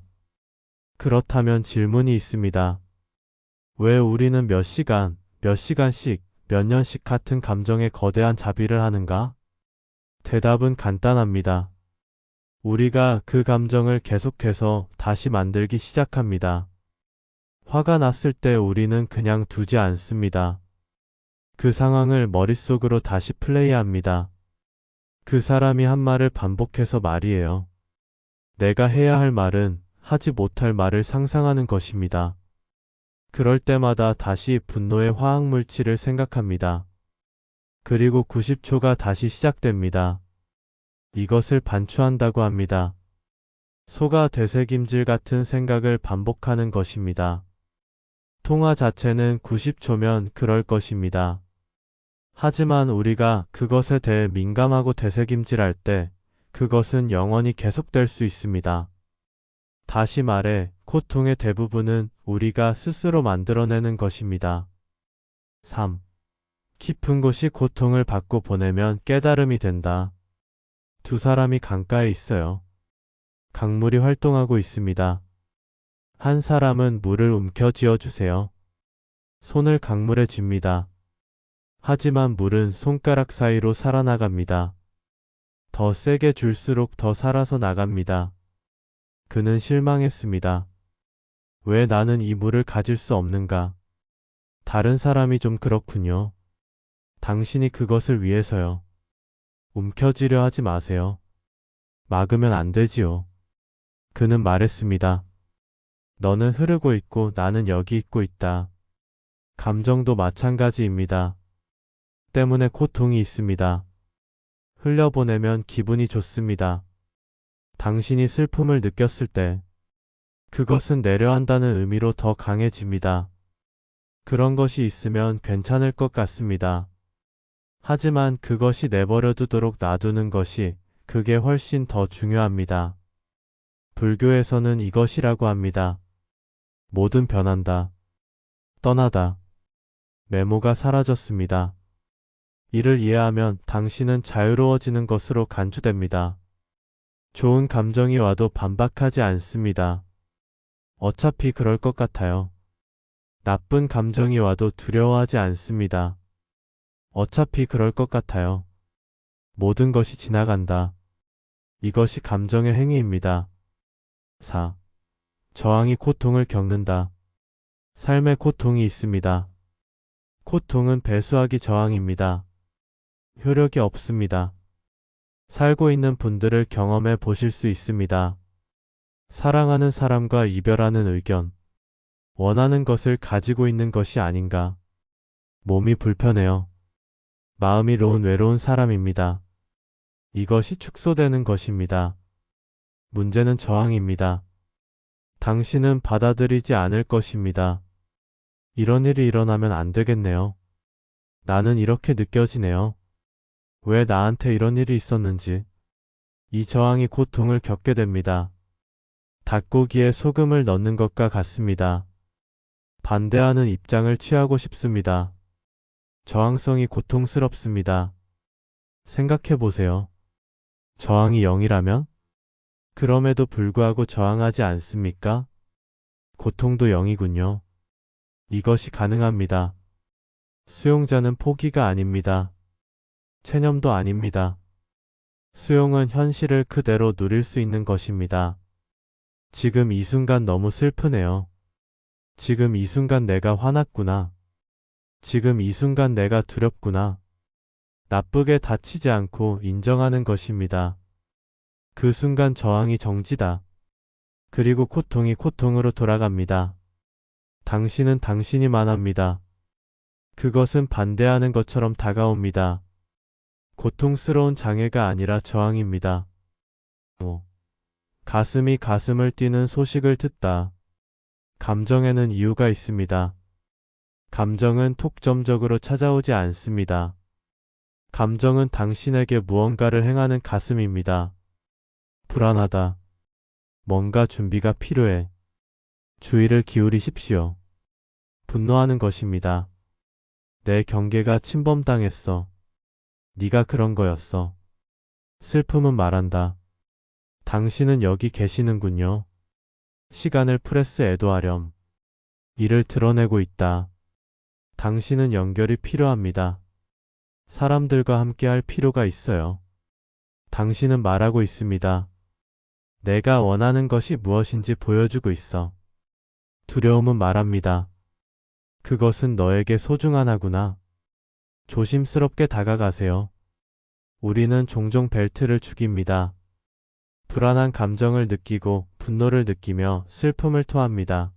그렇다면 질문이 있습니다. 왜 우리는 몇 시간, 몇 시간씩, 몇 년씩 같은 감정에 거대한 자비를 하는가? 대답은 간단합니다. 우리가 그 감정을 계속해서 다시 만들기 시작합니다. 화가 났을 때 우리는 그냥 두지 않습니다. 그 상황을 머릿속으로 다시 플레이합니다. 그 사람이 한 말을 반복해서 말이에요. 내가 해야 할 말은 하지 못할 말을 상상하는 것입니다. 그럴 때마다 다시 분노의 화학물질을 생각합니다. 그리고 90초가 다시 시작됩니다. 이것을 반추한다고 합니다. 소가 되새김질 같은 생각을 반복하는 것입니다. 통화 자체는 90초면 그럴 것입니다. 하지만 우리가 그것에 대해 민감하고 되새김질할 때 그것은 영원히 계속될 수 있습니다. 다시 말해, 고통의 대부분은 우리가 스스로 만들어내는 것입니다. 3. 깊은 곳이 고통을 받고 보내면 깨달음이 된다. 두 사람이 강가에 있어요. 강물이 활동하고 있습니다. 한 사람은 물을 움켜쥐어 주세요. 손을 강물에 쥡니다. 하지만 물은 손가락 사이로 살아나갑니다. 더 세게 줄수록 더 살아서 나갑니다. 그는 실망했습니다. 왜 나는 이 물을 가질 수 없는가? 다른 사람이 좀 그렇군요. 당신이 그것을 위해서요. 움켜쥐려 하지 마세요. 막으면 안 되지요. 그는 말했습니다. 너는 흐르고 있고 나는 여기 있고 있다. 감정도 마찬가지입니다. 때문에 고통이 있습니다. 흘려보내면 기분이 좋습니다. 당신이 슬픔을 느꼈을 때 그것은 내려한다는 의미로 더 강해집니다. 그런 것이 있으면 괜찮을 것 같습니다. 하지만 그것이 내버려 두도록 놔두는 것이 그게 훨씬 더 중요합니다. 불교에서는 이것이라고 합니다. 뭐든 변한다. 떠나다. 메모가 사라졌습니다. 이를 이해하면 당신은 자유로워지는 것으로 간주됩니다. 좋은 감정이 와도 반박하지 않습니다. 어차피 그럴 것 같아요. 나쁜 감정이 와도 두려워하지 않습니다. 어차피 그럴 것 같아요. 모든 것이 지나간다. 이것이 감정의 행위입니다. 4. 저항이 고통을 겪는다. 삶에 고통이 있습니다. 고통은 배수하기 저항입니다. 효력이 없습니다. 살고 있는 분들을 경험해 보실 수 있습니다. 사랑하는 사람과 이별하는 의견. 원하는 것을 가지고 있는 것이 아닌가. 몸이 불편해요. 마음이 외로운 사람입니다. 이것이 축소되는 것입니다. 문제는 저항입니다. 당신은 받아들이지 않을 것입니다. 이런 일이 일어나면 안 되겠네요. 나는 이렇게 느껴지네요. 왜 나한테 이런 일이 있었는지. 이 저항이 고통을 겪게 됩니다. 닭고기에 소금을 넣는 것과 같습니다. 반대하는 입장을 취하고 싶습니다. 저항성이 고통스럽습니다. 생각해 보세요. 저항이 0이라면? 그럼에도 불구하고 저항하지 않습니까? 고통도 0이군요. 이것이 가능합니다. 수용자는 포기가 아닙니다. 체념도 아닙니다. 수용은 현실을 그대로 누릴 수 있는 것입니다. 지금 이 순간 너무 슬프네요. 지금 이 순간 내가 화났구나. 지금 이 순간 내가 두렵구나. 나쁘게 다치지 않고 인정하는 것입니다. 그 순간 저항이 정지다. 그리고 고통이 고통으로 돌아갑니다. 당신은 당신이만 합니다. 그것은 반대하는 것처럼 다가옵니다. 고통스러운 장애가 아니라 저항입니다. 5. 가슴이 가슴을 뛰는 소식을 듣다. 감정에는 이유가 있습니다. 감정은 톡점적으로 찾아오지 않습니다. 감정은 당신에게 무언가를 행하는 가슴입니다. 불안하다. 뭔가 준비가 필요해. 주의를 기울이십시오. 분노하는 것입니다. 내 경계가 침범당했어. 네가 그런 거였어. 슬픔은 말한다. 당신은 여기 계시는군요. 시간을 프레스 에도하렴. 이를 드러내고 있다. 당신은 연결이 필요합니다. 사람들과 함께 할 필요가 있어요. 당신은 말하고 있습니다. 내가 원하는 것이 무엇인지 보여주고 있어. 두려움은 말합니다. 그것은 너에게 소중한 하구나. 조심스럽게 다가가세요. 우리는 종종 벨트를 죽입니다. 불안한 감정을 느끼고 분노를 느끼며 슬픔을 토합니다.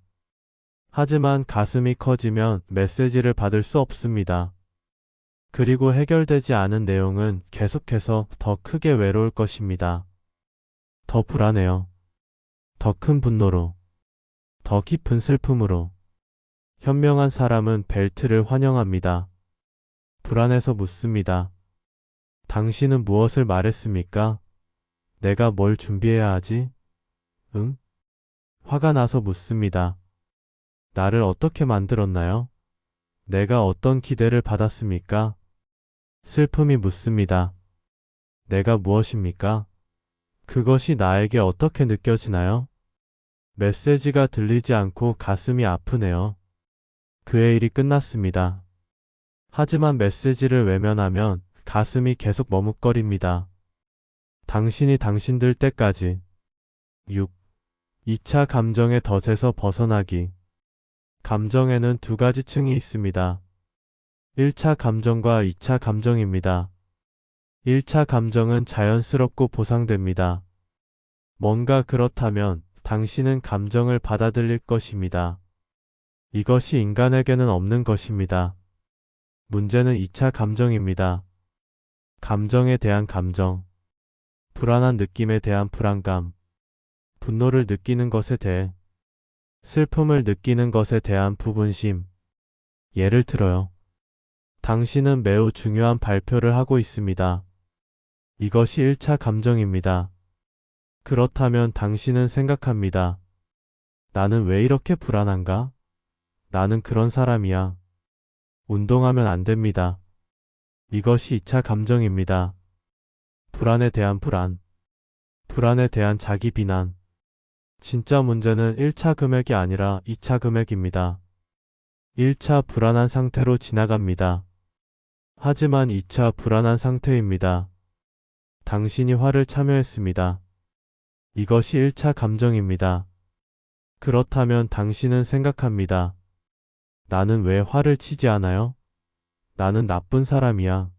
하지만 가슴이 커지면 메시지를 받을 수 없습니다. 그리고 해결되지 않은 내용은 계속해서 더 크게 외로울 것입니다. 더 불안해요. 더 큰 분노로. 더 깊은 슬픔으로. 현명한 사람은 벨트를 환영합니다. 불안해서 묻습니다. 당신은 무엇을 말했습니까? 내가 뭘 준비해야 하지? 응? 화가 나서 묻습니다. 나를 어떻게 만들었나요? 내가 어떤 기대를 받았습니까? 슬픔이 묻습니다. 내가 무엇입니까? 그것이 나에게 어떻게 느껴지나요? 메시지가 들리지 않고 가슴이 아프네요. 그의 일이 끝났습니다. 하지만 메시지를 외면하면 가슴이 계속 머뭇거립니다. 당신이 당신들 때까지. 6. 2차 감정의 덫에서 벗어나기. 감정에는 두 가지 층이 있습니다. 1차 감정과 2차 감정입니다. 1차 감정은 자연스럽고 보상됩니다. 뭔가 그렇다면 당신은 감정을 받아들일 것입니다. 이것이 인간에게는 없는 것입니다. 문제는 2차 감정입니다. 감정에 대한 감정, 불안한 느낌에 대한 불안감, 분노를 느끼는 것에 대해, 슬픔을 느끼는 것에 대한 부분심. 예를 들어요. 당신은 매우 중요한 발표를 하고 있습니다. 이것이 1차 감정입니다. 그렇다면 당신은 생각합니다. 나는 왜 이렇게 불안한가? 나는 그런 사람이야. 운동하면 안 됩니다. 이것이 2차 감정입니다. 불안에 대한 불안, 불안에 대한 자기 비난. 진짜 문제는 1차 금액이 아니라 2차 금액입니다. 1차 불안한 상태로 지나갑니다. 하지만 2차 불안한 상태입니다. 당신이 화를 참여했습니다. 이것이 1차 감정입니다. 그렇다면 당신은 생각합니다. 나는 왜 화를 치지 않아요? 나는 나쁜 사람이야.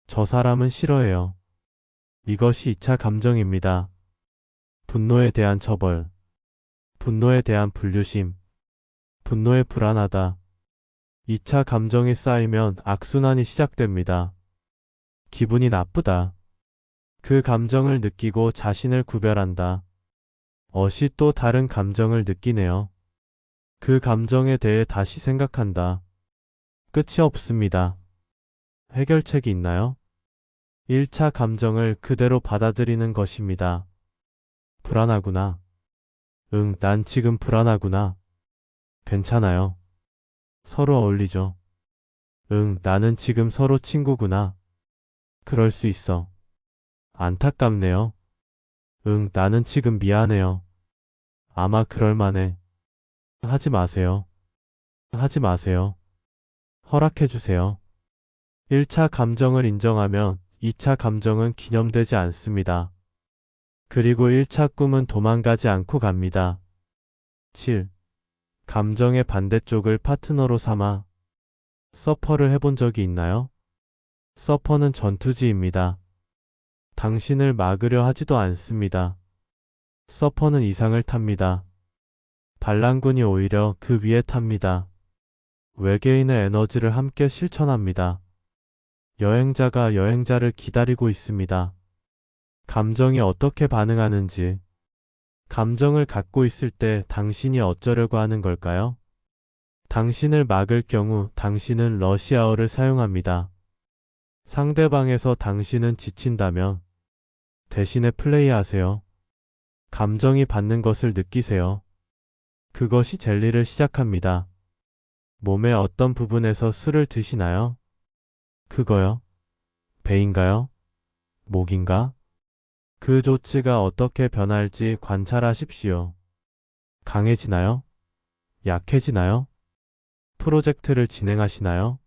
저 사람은 싫어해요. 이것이 2차 감정입니다. 분노에 대한 처벌, 분노에 대한 분류심, 분노에 불안하다. 2차 감정이 쌓이면 악순환이 시작됩니다. 기분이 나쁘다. 그 감정을 느끼고 자신을 구별한다. 어시 또 다른 감정을 느끼네요. 그 감정에 대해 다시 생각한다. 끝이 없습니다. 해결책이 있나요? 1차 감정을 그대로 받아들이는 것입니다. 불안하구나. 응, 난 지금 불안하구나. 괜찮아요. 서로 어울리죠. 응, 나는 지금 서로 친구구나. 그럴 수 있어. 안타깝네요. 응, 나는 지금 미안해요. 아마 그럴만해. 하지 마세요. 하지 마세요. 허락해 주세요. 1차 감정을 인정하면 2차 감정은 기념되지 않습니다. 그리고 1차 꿈은 도망가지 않고 갑니다. 7. 감정의 반대쪽을 파트너로 삼아 서퍼를 해본 적이 있나요? 서퍼는 전투지입니다. 당신을 막으려 하지도 않습니다. 서퍼는 이상을 탑니다. 반란군이 오히려 그 위에 탑니다. 외계인의 에너지를 함께 실천합니다. 여행자가 여행자를 기다리고 있습니다. 감정이 어떻게 반응하는지, 감정을 갖고 있을 때 당신이 어쩌려고 하는 걸까요? 당신을 막을 경우 당신은 러시아어를 사용합니다. 상대방에서 당신은 지친다면 대신에 플레이하세요. 감정이 받는 것을 느끼세요. 그것이 젤리를 시작합니다. 몸의 어떤 부분에서 술을 드시나요? 그거요? 배인가요? 목인가? 그 조치가 어떻게 변할지 관찰하십시오. 강해지나요? 약해지나요? 프로젝트를 진행하시나요?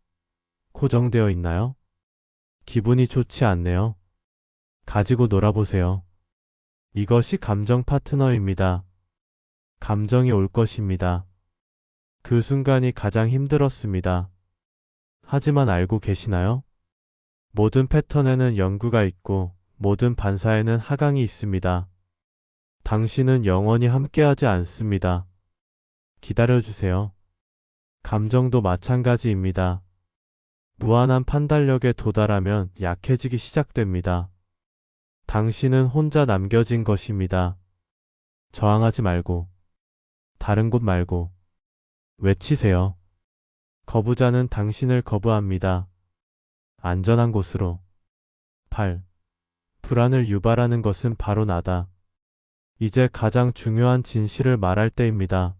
고정되어 있나요? 기분이 좋지 않네요. 가지고 놀아보세요. 이것이 감정 파트너입니다. 감정이 올 것입니다. 그 순간이 가장 힘들었습니다. 하지만 알고 계시나요? 모든 패턴에는 연구가 있고 모든 반사에는 하강이 있습니다. 당신은 영원히 함께하지 않습니다. 기다려주세요. 감정도 마찬가지입니다. 무한한 판단력에 도달하면 약해지기 시작됩니다. 당신은 혼자 남겨진 것입니다. 저항하지 말고, 다른 곳 말고, 외치세요. 거부자는 당신을 거부합니다. 안전한 곳으로. 8. 불안을 유발하는 것은 바로 나다. 이제 가장 중요한 진실을 말할 때입니다.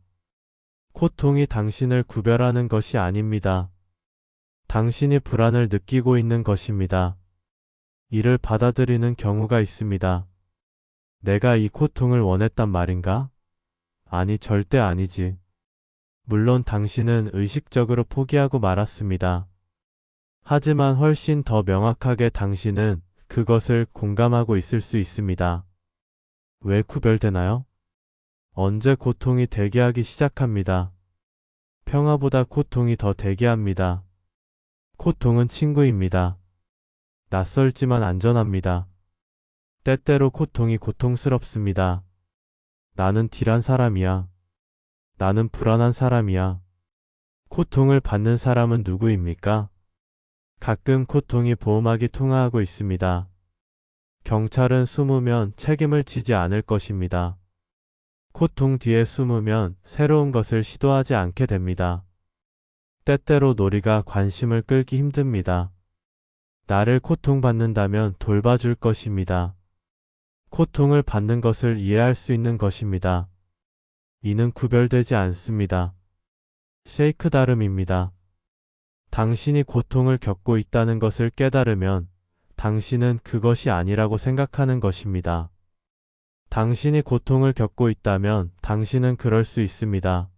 고통이 당신을 구별하는 것이 아닙니다. 당신이 불안을 느끼고 있는 것입니다. 이를 받아들이는 경우가 있습니다. 내가 이 고통을 원했단 말인가? 아니, 절대 아니지. 물론 당신은 의식적으로 포기하고 말았습니다. 하지만 훨씬 더 명확하게 당신은 그것을 공감하고 있을 수 있습니다. 왜 구별되나요? 언제 고통이 대기하기 시작합니다. 평화보다 고통이 더 대기합니다. 고통은 친구입니다. 낯설지만 안전합니다. 때때로 고통이 고통스럽습니다. 나는 딜한 사람이야. 나는 불안한 사람이야. 고통을 받는 사람은 누구입니까? 가끔 고통이 보호막이 통화하고 있습니다. 경찰은 숨으면 책임을 지지 않을 것입니다. 고통 뒤에 숨으면 새로운 것을 시도하지 않게 됩니다. 때때로 놀이가 관심을 끌기 힘듭니다. 나를 고통받는다면 돌봐줄 것입니다. 고통을 받는 것을 이해할 수 있는 것입니다. 이는 구별되지 않습니다. 쉐이크 다름입니다. 당신이 고통을 겪고 있다는 것을 깨달으면 당신은 그것이 아니라고 생각하는 것입니다. 당신이 고통을 겪고 있다면 당신은 그럴 수 있습니다.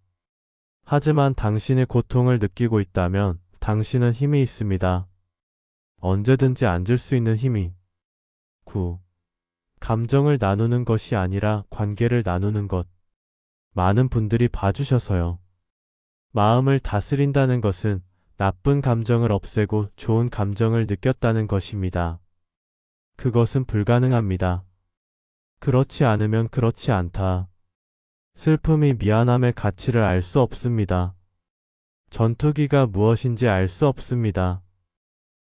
하지만 당신이 고통을 느끼고 있다면 당신은 힘이 있습니다. 언제든지 앉을 수 있는 힘이. 9. 감정을 나누는 것이 아니라 관계를 나누는 것. 많은 분들이 봐주셔서요. 마음을 다스린다는 것은 나쁜 감정을 없애고 좋은 감정을 느꼈다는 것입니다. 그것은 불가능합니다. 그렇지 않으면 그렇지 않다. 슬픔이 미안함의 가치를 알 수 없습니다. 전투기가 무엇인지 알 수 없습니다.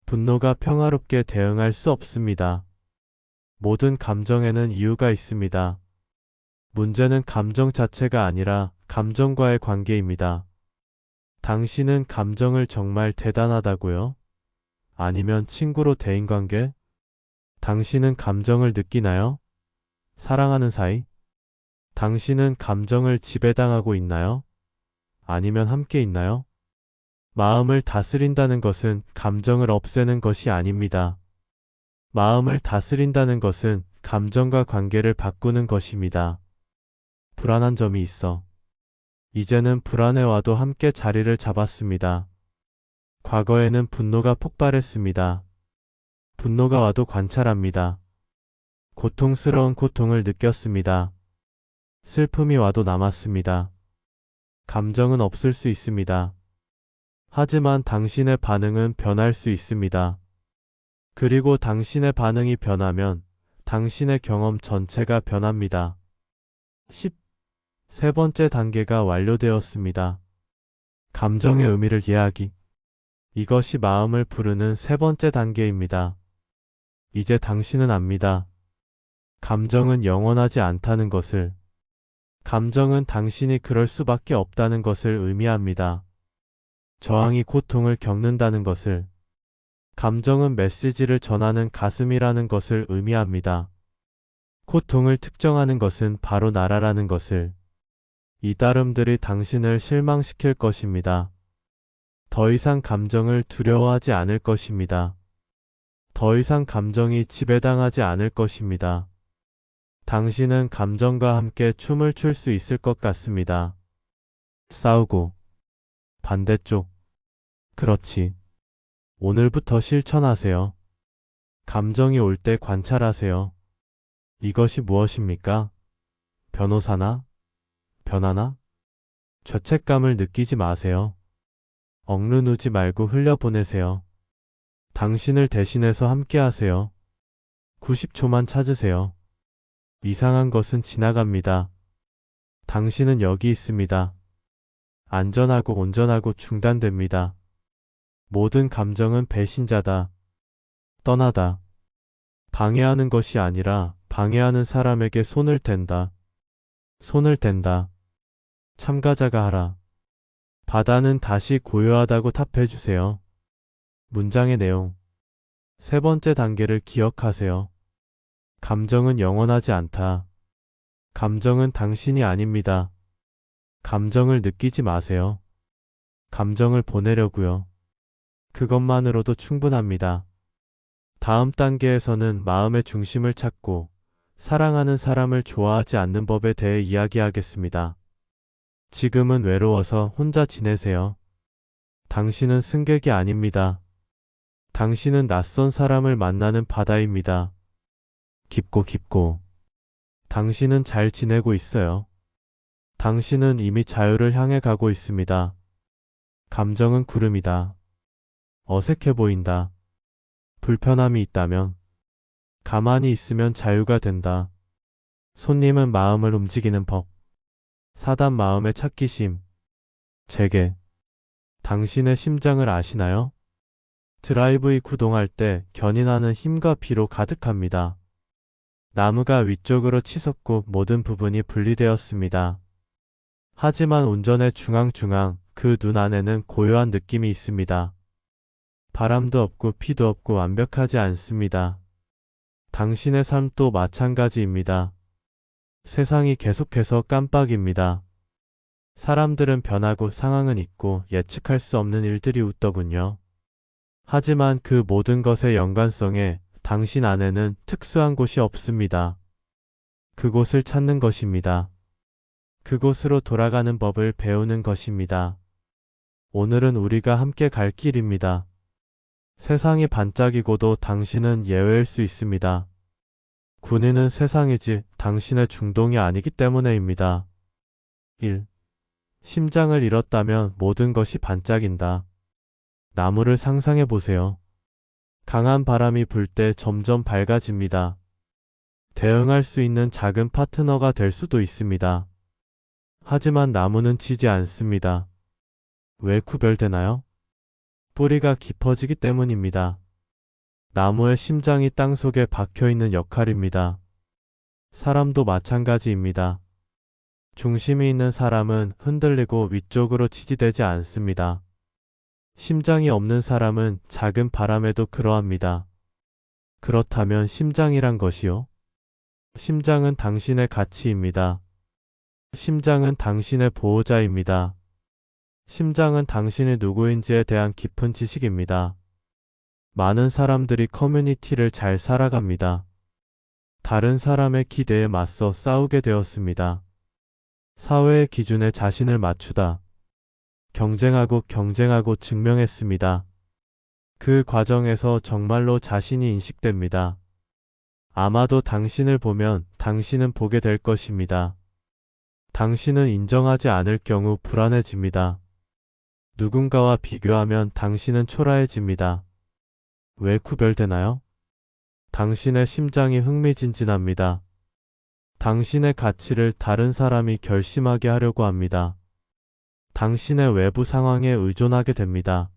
분노가 평화롭게 대응할 수 없습니다. 모든 감정에는 이유가 있습니다. 문제는 감정 자체가 아니라 감정과의 관계입니다. 당신은 감정을 정말 대단하다고요? 아니면 친구로 대인관계? 당신은 감정을 느끼나요? 사랑하는 사이? 당신은 감정을 지배당하고 있나요? 아니면 함께 있나요? 마음을 다스린다는 것은 감정을 없애는 것이 아닙니다. 마음을 다스린다는 것은 감정과 관계를 바꾸는 것입니다. 불안한 점이 있어. 이제는 불안해와도 함께 자리를 잡았습니다. 과거에는 분노가 폭발했습니다. 분노가 와도 관찰합니다. 고통스러운 고통을 느꼈습니다. 슬픔이 와도 남았습니다. 감정은 없을 수 있습니다. 하지만 당신의 반응은 변할 수 있습니다. 그리고 당신의 반응이 변하면 당신의 경험 전체가 변합니다. 10. 세 번째 단계가 완료되었습니다. 감정의 의미를 이해하기. 이것이 마음을 부르는 세 번째 단계입니다. 이제 당신은 압니다. 감정은 영원하지 않다는 것을. 감정은 당신이 그럴 수밖에 없다는 것을 의미합니다. 저항이 고통을 겪는다는 것을. 감정은 메시지를 전하는 가슴이라는 것을 의미합니다. 고통을 특정하는 것은 바로 나라라는 것을. 이 따름들이 당신을 실망시킬 것입니다. 더 이상 감정을 두려워하지 않을 것입니다. 더 이상 감정이 지배당하지 않을 것입니다. 당신은 감정과 함께 춤을 출 수 있을 것 같습니다. 싸우고. 반대쪽. 그렇지. 오늘부터 실천하세요. 감정이 올 때 관찰하세요. 이것이 무엇입니까? 변호사나? 변화나? 죄책감을 느끼지 마세요. 억누르지 말고 흘려보내세요. 당신을 대신해서 함께하세요. 90초만 찾으세요. 이상한 것은 지나갑니다. 당신은 여기 있습니다. 안전하고 온전하고 중단됩니다. 모든 감정은 배신자다. 떠나다. 방해하는 것이 아니라 방해하는 사람에게 손을 댄다. 손을 댄다. 참가자가 하라. 바다는 다시 고요하다고 답해주세요. 문장의 내용. 세 번째 단계를 기억하세요. 감정은 영원하지 않다. 감정은 당신이 아닙니다. 감정을 느끼지 마세요. 감정을 보내려고요. 그것만으로도 충분합니다. 다음 단계에서는 마음의 중심을 찾고 사랑하는 사람을 좋아하지 않는 법에 대해 이야기하겠습니다. 지금은 외로워서 혼자 지내세요. 당신은 승객이 아닙니다. 당신은 낯선 사람을 만나는 바다입니다. 깊고. 당신은 잘 지내고 있어요. 당신은 이미 자유를 향해 가고 있습니다. 감정은 구름이다. 어색해 보인다. 불편함이 있다면. 가만히 있으면 자유가 된다. 손님은 마음을 움직이는 법. 사단 마음의 찾기심. 재개. 당신의 심장을 아시나요? 드라이브에 구동할 때 견인하는 힘과 비로 가득합니다. 나무가 위쪽으로 치솟고 모든 부분이 분리되었습니다. 하지만 운전의 중앙 그 눈 안에는 고요한 느낌이 있습니다. 바람도 없고 피도 없고 완벽하지 않습니다. 당신의 삶도 마찬가지입니다. 세상이 계속해서 깜빡입니다. 사람들은 변하고 상황은 있고 예측할 수 없는 일들이 웃더군요. 하지만 그 모든 것의 연관성에 당신 안에는 특수한 곳이 없습니다. 그곳을 찾는 것입니다. 그곳으로 돌아가는 법을 배우는 것입니다. 오늘은 우리가 함께 갈 길입니다. 세상이 반짝이고도 당신은 예외일 수 있습니다. 군인은 세상이지 당신의 중동이 아니기 때문에입니다. 1. 심장을 잃었다면 모든 것이 반짝인다. 나무를 상상해 보세요. 강한 바람이 불 때 점점 밝아집니다. 대응할 수 있는 작은 파트너가 될 수도 있습니다. 하지만 나무는 지지 않습니다. 왜 구별되나요? 뿌리가 깊어지기 때문입니다. 나무의 심장이 땅속에 박혀 있는 역할입니다. 사람도 마찬가지입니다. 중심이 있는 사람은 흔들리고 위쪽으로 지지되지 않습니다. 심장이 없는 사람은 작은 바람에도 그러합니다. 그렇다면 심장이란 것이요? 심장은 당신의 가치입니다. 심장은 당신의 보호자입니다. 심장은 당신이 누구인지에 대한 깊은 지식입니다. 많은 사람들이 커뮤니티를 잘 살아갑니다. 다른 사람의 기대에 맞서 싸우게 되었습니다. 사회의 기준에 자신을 맞추다. 경쟁하고 증명했습니다. 그 과정에서 정말로 자신이 인식됩니다. 아마도 당신을 보면 당신은 보게 될 것입니다. 당신은 인정하지 않을 경우 불안해집니다. 누군가와 비교하면 당신은 초라해집니다. 왜 구별되나요? 당신의 심장이 흥미진진합니다. 당신의 가치를 다른 사람이 결심하게 하려고 합니다. 당신의 외부 상황에 의존하게 됩니다.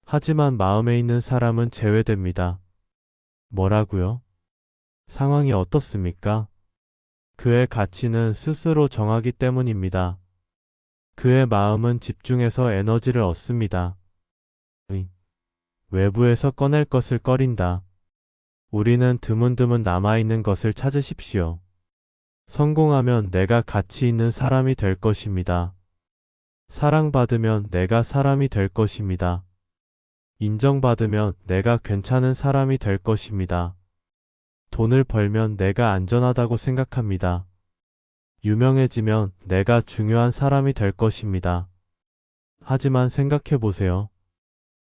하지만 마음에 있는 사람은 제외됩니다. 뭐라고요? 상황이 어떻습니까? 그의 가치는 스스로 정하기 때문입니다. 그의 마음은 집중해서 에너지를 얻습니다. 외부에서 꺼낼 것을 꺼린다. 우리는 드문드문 남아있는 것을 찾으십시오. 성공하면 내가 가치 있는 사람이 될 것입니다. 사랑받으면 내가 사람이 될 것입니다. 인정받으면 내가 괜찮은 사람이 될 것입니다. 돈을 벌면 내가 안전하다고 생각합니다. 유명해지면 내가 중요한 사람이 될 것입니다. 하지만 생각해 보세요.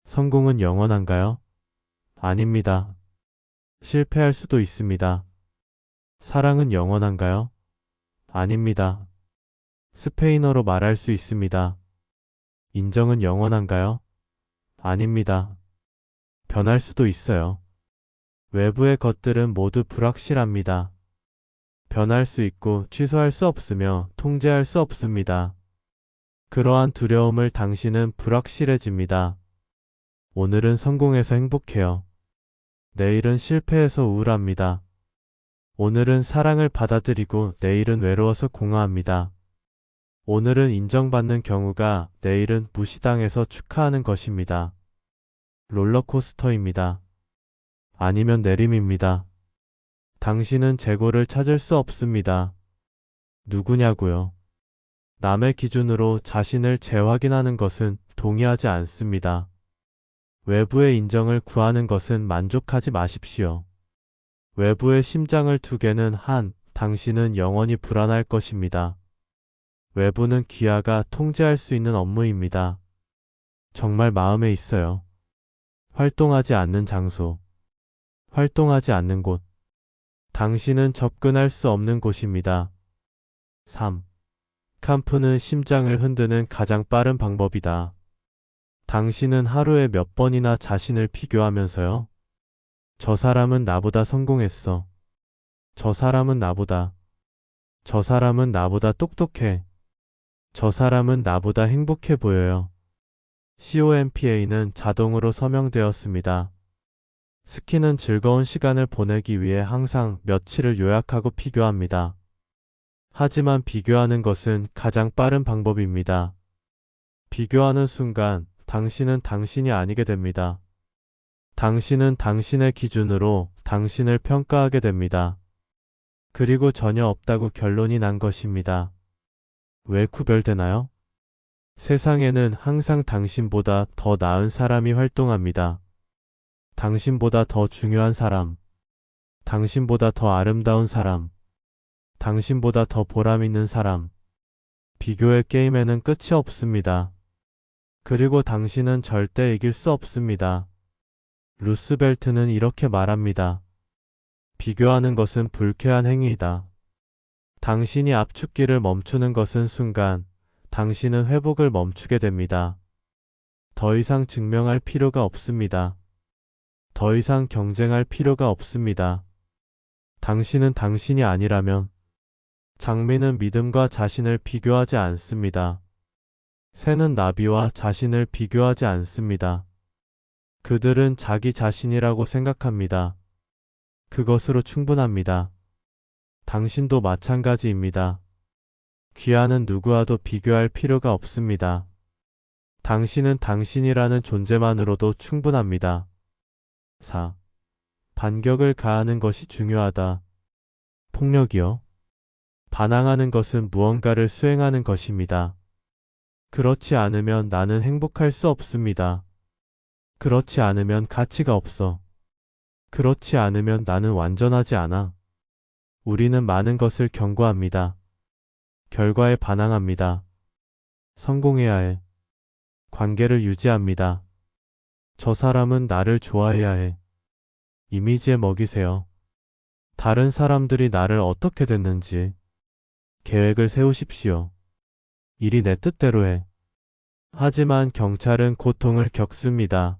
성공은 영원한가요? 아닙니다. 실패할 수도 있습니다. 사랑은 영원한가요? 아닙니다. 스페인어로 말할 수 있습니다. 인정은 영원한가요? 아닙니다. 변할 수도 있어요. 외부의 것들은 모두 불확실합니다. 변할 수 있고 취소할 수 없으며 통제할 수 없습니다. 그러한 두려움을 당신은 불확실해집니다. 오늘은 성공해서 행복해요. 내일은 실패해서 우울합니다. 오늘은 사랑을 받아들이고 내일은 외로워서 공허합니다. 오늘은 인정받는 경우가 내일은 무시당해서 축하하는 것입니다. 롤러코스터입니다. 아니면 내림입니다. 당신은 재고를 찾을 수 없습니다. 누구냐고요? 남의 기준으로 자신을 재확인하는 것은 동의하지 않습니다. 외부의 인정을 구하는 것은 만족하지 마십시오. 외부의 심장을 두 개는 당신은 영원히 불안할 것입니다. 외부는 귀하가 통제할 수 있는 업무입니다. 정말 마음에 있어요. 활동하지 않는 장소. 활동하지 않는 곳. 당신은 접근할 수 없는 곳입니다. 3. 캄프는 심장을 흔드는 가장 빠른 방법이다. 당신은 하루에 몇 번이나 자신을 비교하면서요? 저 사람은 나보다 성공했어. 저 사람은 나보다. 저 사람은 나보다 똑똑해. 저 사람은 나보다 행복해 보여요. COMPA는 자동으로 서명되었습니다. 스키는 즐거운 시간을 보내기 위해 항상 며칠을 요약하고 비교합니다. 하지만 비교하는 것은 가장 빠른 방법입니다. 비교하는 순간 당신은 당신이 아니게 됩니다. 당신은 당신의 기준으로 당신을 평가하게 됩니다. 그리고 전혀 없다고 결론이 난 것입니다. 왜 구별되나요? 세상에는 항상 당신보다 더 나은 사람이 활동합니다. 당신보다 더 중요한 사람, 당신보다 더 아름다운 사람, 당신보다 더 보람 있는 사람. 비교의 게임에는 끝이 없습니다. 그리고 당신은 절대 이길 수 없습니다. 루스벨트는 이렇게 말합니다. 비교하는 것은 불쾌한 행위이다. 당신이 압축기를 멈추는 것은 순간 당신은 회복을 멈추게 됩니다. 더 이상 증명할 필요가 없습니다. 더 이상 경쟁할 필요가 없습니다. 당신은 당신이 아니라면 장미는 믿음과 자신을 비교하지 않습니다. 새는 나비와 자신을 비교하지 않습니다. 그들은 자기 자신이라고 생각합니다. 그것으로 충분합니다. 당신도 마찬가지입니다. 귀하는 누구와도 비교할 필요가 없습니다. 당신은 당신이라는 존재만으로도 충분합니다. 4. 반격을 가하는 것이 중요하다. 폭력이요? 반항하는 것은 무언가를 수행하는 것입니다. 그렇지 않으면 나는 행복할 수 없습니다. 그렇지 않으면 가치가 없어. 그렇지 않으면 나는 완전하지 않아. 우리는 많은 것을 경고합니다. 결과에 반항합니다. 성공해야 해. 관계를 유지합니다. 저 사람은 나를 좋아해야 해. 이미지에 먹이세요. 다른 사람들이 나를 어떻게 됐는지. 계획을 세우십시오. 일이 내 뜻대로 해. 하지만 경찰은 고통을 겪습니다.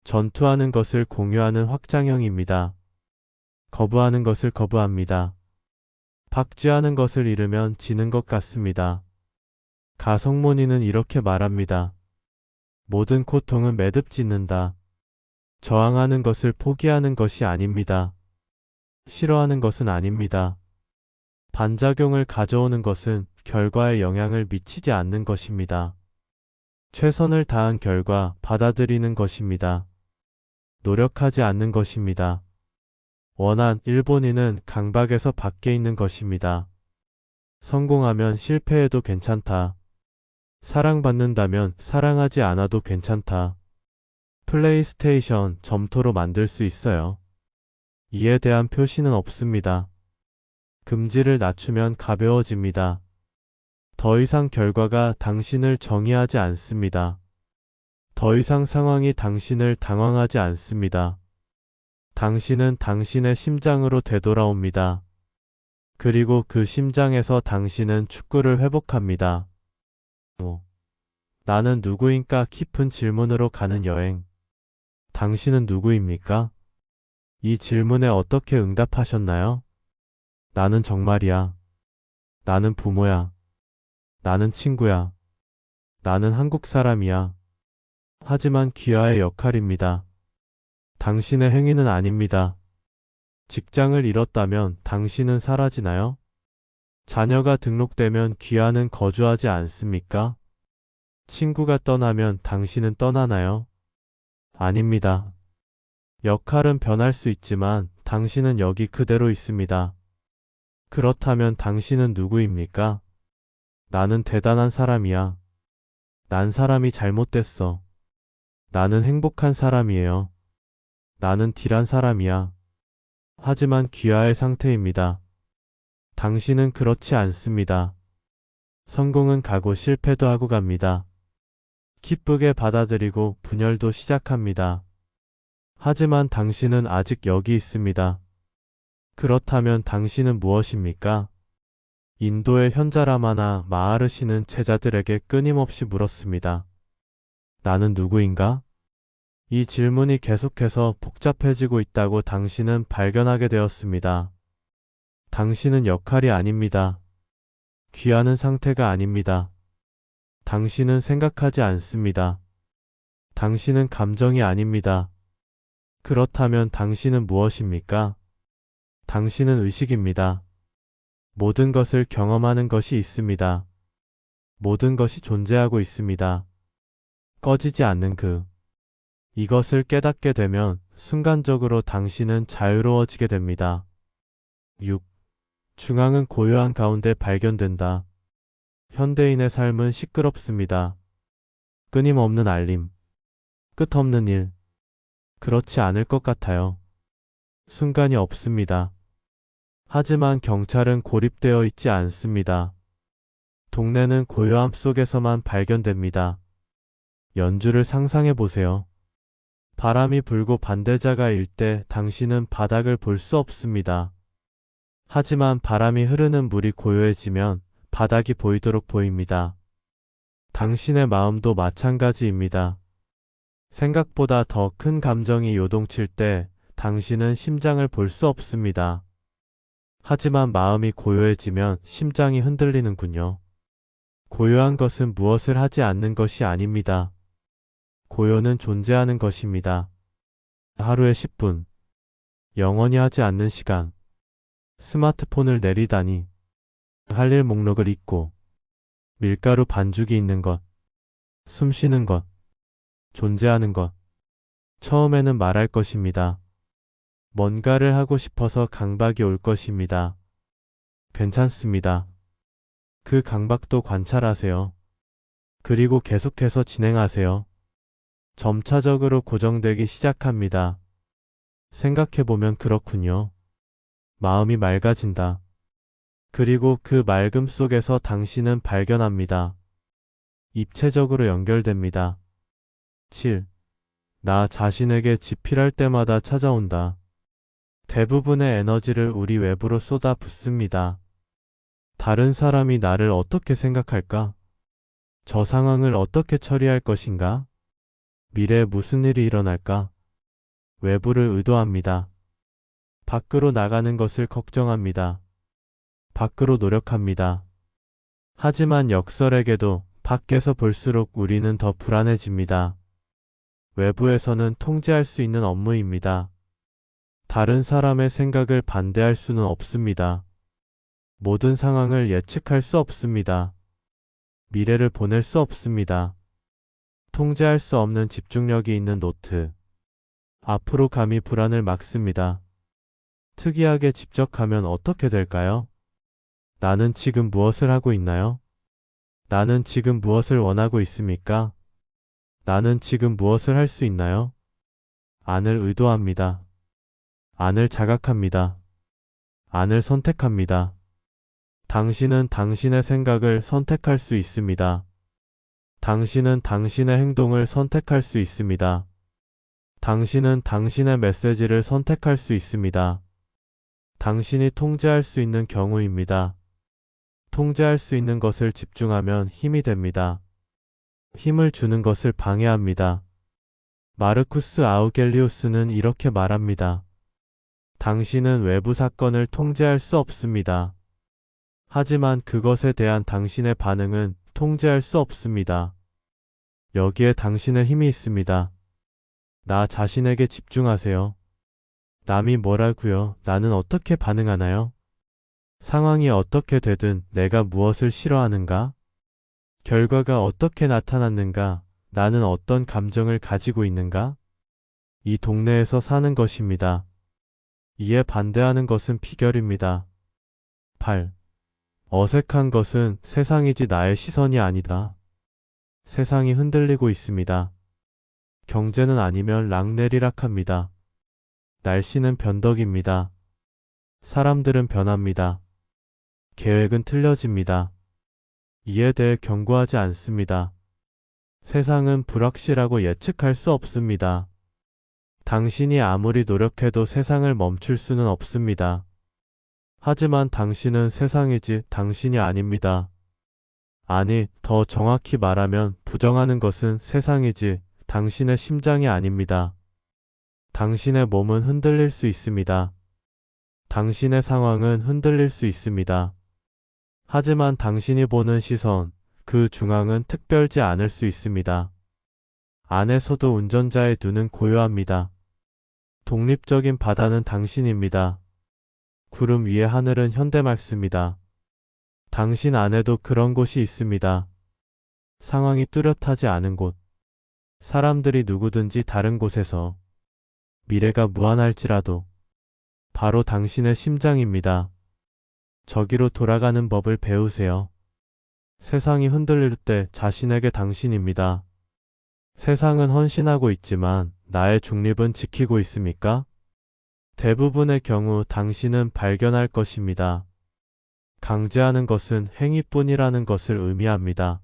전투하는 것을 공유하는 확장형입니다. 거부하는 것을 거부합니다. 박쥐하는 것을 잃으면 지는 것 같습니다. 가성모니는 이렇게 말합니다. 모든 고통은 매듭짓는다. 저항하는 것을 포기하는 것이 아닙니다. 싫어하는 것은 아닙니다. 반작용을 가져오는 것은 결과에 영향을 미치지 않는 것입니다. 최선을 다한 결과 받아들이는 것입니다. 노력하지 않는 것입니다. 원한 일본인은 강박에서 밖에 있는 것입니다. 성공하면 실패해도 괜찮다. 사랑받는다면 사랑하지 않아도 괜찮다. 플레이스테이션 점토로 만들 수 있어요. 이에 대한 표시는 없습니다. 금지를 낮추면 가벼워집니다. 더 이상 결과가 당신을 정의하지 않습니다. 더 이상 상황이 당신을 당황하지 않습니다. 당신은 당신의 심장으로 되돌아옵니다. 그리고 그 심장에서 당신은 축구를 회복합니다. 5. 나는 누구인가 깊은 질문으로 가는 여행. 당신은 누구입니까? 이 질문에 어떻게 응답하셨나요? 나는 정말이야. 나는 부모야. 나는 친구야. 나는 한국 사람이야. 하지만 귀하의 역할입니다. 당신의 행위는 아닙니다. 직장을 잃었다면 당신은 사라지나요? 자녀가 등록되면 귀하는 거주하지 않습니까? 친구가 떠나면 당신은 떠나나요? 아닙니다. 역할은 변할 수 있지만 당신은 여기 그대로 있습니다. 그렇다면 당신은 누구입니까? 나는 대단한 사람이야. 난 사람이 잘못됐어. 나는 행복한 사람이에요. 나는 딜한 사람이야. 하지만 귀하의 상태입니다. 당신은 그렇지 않습니다. 성공은 가고 실패도 하고 갑니다. 기쁘게 받아들이고 분열도 시작합니다. 하지만 당신은 아직 여기 있습니다. 그렇다면 당신은 무엇입니까? 인도의 현자라마나 마하르시는 제자들에게 끊임없이 물었습니다. 나는 누구인가? 이 질문이 계속해서 복잡해지고 있다고 당신은 발견하게 되었습니다. 당신은 역할이 아닙니다. 귀하는 상태가 아닙니다. 당신은 생각하지 않습니다. 당신은 감정이 아닙니다. 그렇다면 당신은 무엇입니까? 당신은 의식입니다. 모든 것을 경험하는 것이 있습니다. 모든 것이 존재하고 있습니다. 꺼지지 않는 이것을 깨닫게 되면 순간적으로 당신은 자유로워지게 됩니다. 6. 중앙은 고요한 가운데 발견된다. 현대인의 삶은 시끄럽습니다. 끊임없는 알림, 끝없는 일. 그렇지 않을 것 같아요. 순간이 없습니다. 하지만 경찰은 고립되어 있지 않습니다. 동네는 고요함 속에서만 발견됩니다. 연주를 상상해 보세요. 바람이 불고 반대자가 일 때 당신은 바닥을 볼 수 없습니다. 하지만 바람이 흐르는 물이 고요해지면 바닥이 보이도록 보입니다. 당신의 마음도 마찬가지입니다. 생각보다 더 큰 감정이 요동칠 때 당신은 심장을 볼 수 없습니다. 하지만 마음이 고요해지면 심장이 흔들리는군요. 고요한 것은 무엇을 하지 않는 것이 아닙니다. 고요는 존재하는 것입니다. 하루에 10분. 영원히 하지 않는 시간. 스마트폰을 내리다니. 할 일 목록을 잊고. 밀가루 반죽이 있는 것. 숨 쉬는 것. 존재하는 것. 처음에는 말할 것입니다. 뭔가를 하고 싶어서 강박이 올 것입니다. 괜찮습니다. 그 강박도 관찰하세요. 그리고 계속해서 진행하세요. 점차적으로 고정되기 시작합니다. 생각해보면 그렇군요. 마음이 맑아진다. 그리고 그 맑음 속에서 당신은 발견합니다. 입체적으로 연결됩니다. 7. 나 자신에게 지필할 때마다 찾아온다. 대부분의 에너지를 우리 외부로 쏟아 붓습니다. 다른 사람이 나를 어떻게 생각할까? 저 상황을 어떻게 처리할 것인가? 미래에 무슨 일이 일어날까? 외부를 의도합니다. 밖으로 나가는 것을 걱정합니다. 밖으로 노력합니다. 하지만 역설에게도 밖에서 볼수록 우리는 더 불안해집니다. 외부에서는 통제할 수 있는 업무입니다. 다른 사람의 생각을 반대할 수는 없습니다. 모든 상황을 예측할 수 없습니다. 미래를 보낼 수 없습니다. 통제할 수 없는 집중력이 있는 노트. 앞으로 감히 불안을 막습니다. 특이하게 집적하면 어떻게 될까요? 나는 지금 무엇을 하고 있나요? 나는 지금 무엇을 원하고 있습니까? 나는 지금 무엇을 할 수 있나요? 안을 의도합니다. 안을 자각합니다. 안을 선택합니다. 당신은 당신의 생각을 선택할 수 있습니다. 당신은 당신의 행동을 선택할 수 있습니다. 당신은 당신의 메시지를 선택할 수 있습니다. 당신이 통제할 수 있는 경우입니다. 통제할 수 있는 것을 집중하면 힘이 됩니다. 힘을 주는 것을 방해합니다. 마르쿠스 아우겔리우스는 이렇게 말합니다. 당신은 외부 사건을 통제할 수 없습니다. 하지만 그것에 대한 당신의 반응은 통제할 수 없습니다. 여기에 당신의 힘이 있습니다. 나 자신에게 집중하세요. 남이 뭐라고요? 나는 어떻게 반응하나요? 상황이 어떻게 되든 내가 무엇을 싫어하는가? 결과가 어떻게 나타났는가? 나는 어떤 감정을 가지고 있는가? 이 동네에서 사는 것입니다. 이에 반대하는 것은 비결입니다. 8. 어색한 것은 세상이지 나의 시선이 아니다. 세상이 흔들리고 있습니다. 경제는 아니면 락내리락합니다. 날씨는 변덕입니다. 사람들은 변합니다. 계획은 틀려집니다. 이에 대해 경고하지 않습니다. 세상은 불확실하고 예측할 수 없습니다. 당신이 아무리 노력해도 세상을 멈출 수는 없습니다. 하지만 당신은 세상이지 당신이 아닙니다. 아니, 더 정확히 말하면 부정하는 것은 세상이지 당신의 심장이 아닙니다. 당신의 몸은 흔들릴 수 있습니다. 당신의 상황은 흔들릴 수 있습니다. 하지만 당신이 보는 시선, 그 중앙은 특별지 않을 수 있습니다. 안에서도 운전자의 눈은 고요합니다. 독립적인 바다는 당신입니다. 구름 위의 하늘은 현대맑습니다. 당신 안에도 그런 곳이 있습니다. 상황이 뚜렷하지 않은 곳. 사람들이 누구든지 다른 곳에서 미래가 무한할지라도 바로 당신의 심장입니다. 저기로 돌아가는 법을 배우세요. 세상이 흔들릴 때 자신에게 당신입니다. 세상은 헌신하고 있지만 나의 중립은 지키고 있습니까? 대부분의 경우 당신은 발견할 것입니다. 강제하는 것은 행위뿐이라는 것을 의미합니다.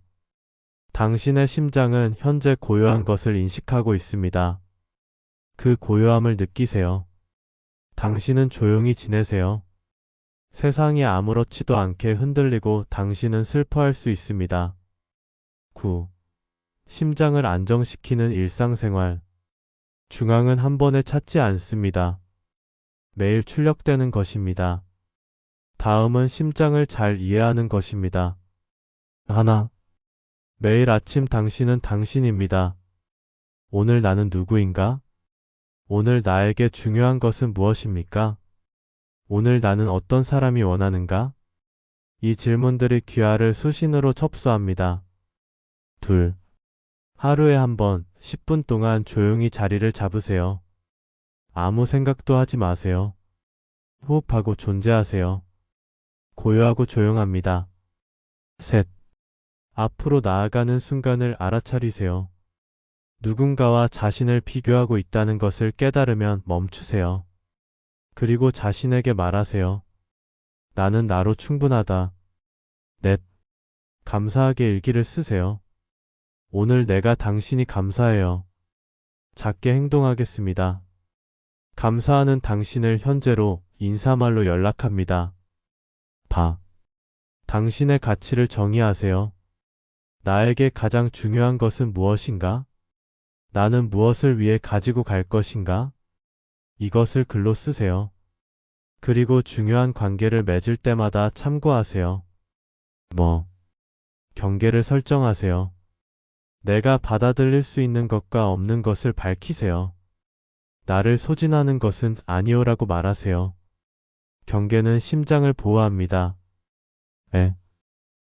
당신의 심장은 현재 고요한 것을 인식하고 있습니다. 그 고요함을 느끼세요. 당신은 조용히 지내세요. 세상이 아무렇지도 않게 흔들리고 당신은 슬퍼할 수 있습니다. 9. 심장을 안정시키는 일상생활. 중앙은 한 번에 찾지 않습니다. 매일 출력되는 것입니다. 다음은 심장을 잘 이해하는 것입니다. 하나. 매일 아침 당신은 당신입니다. 오늘 나는 누구인가? 오늘 나에게 중요한 것은 무엇입니까? 오늘 나는 어떤 사람이 원하는가? 이 질문들이 귀하를 수신으로 접수합니다. 둘. 하루에 한 번 10분 동안 조용히 자리를 잡으세요. 아무 생각도 하지 마세요. 호흡하고 존재하세요. 고요하고 조용합니다. 셋. 앞으로 나아가는 순간을 알아차리세요. 누군가와 자신을 비교하고 있다는 것을 깨달으면 멈추세요. 그리고 자신에게 말하세요. 나는 나로 충분하다. 넷. 감사하게 일기를 쓰세요. 오늘 내가 당신이 감사해요. 작게 행동하겠습니다. 감사하는 당신을 현재로 인사말로 연락합니다. 바. 당신의 가치를 정의하세요. 나에게 가장 중요한 것은 무엇인가? 나는 무엇을 위해 가지고 갈 것인가? 이것을 글로 쓰세요. 그리고 중요한 관계를 맺을 때마다 참고하세요. 경계를 설정하세요. 내가 받아들일 수 있는 것과 없는 것을 밝히세요. 나를 소진하는 것은 아니오라고 말하세요. 경계는 심장을 보호합니다.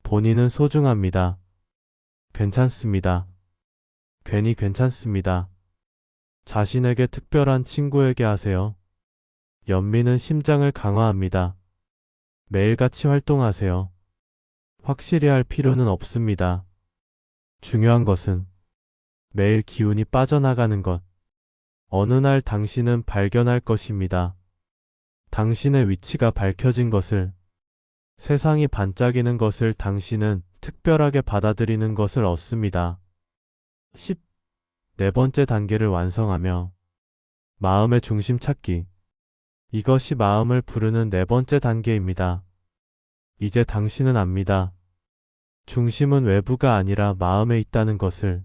본인은 소중합니다. 괜찮습니다. 괜히 괜찮습니다. 자신에게 특별한 친구에게 하세요. 연민은 심장을 강화합니다. 매일같이 활동하세요. 확실히 할 필요는 없습니다. 중요한 것은 매일 기운이 빠져나가는 것. 어느 날 당신은 발견할 것입니다. 당신의 위치가 밝혀진 것을, 세상이 반짝이는 것을 당신은 특별하게 받아들이는 것을 얻습니다. 10. 네 번째 단계를 완성하며 마음의 중심 찾기. 이것이 마음을 부르는 네 번째 단계입니다. 이제 당신은 압니다. 중심은 외부가 아니라 마음에 있다는 것을,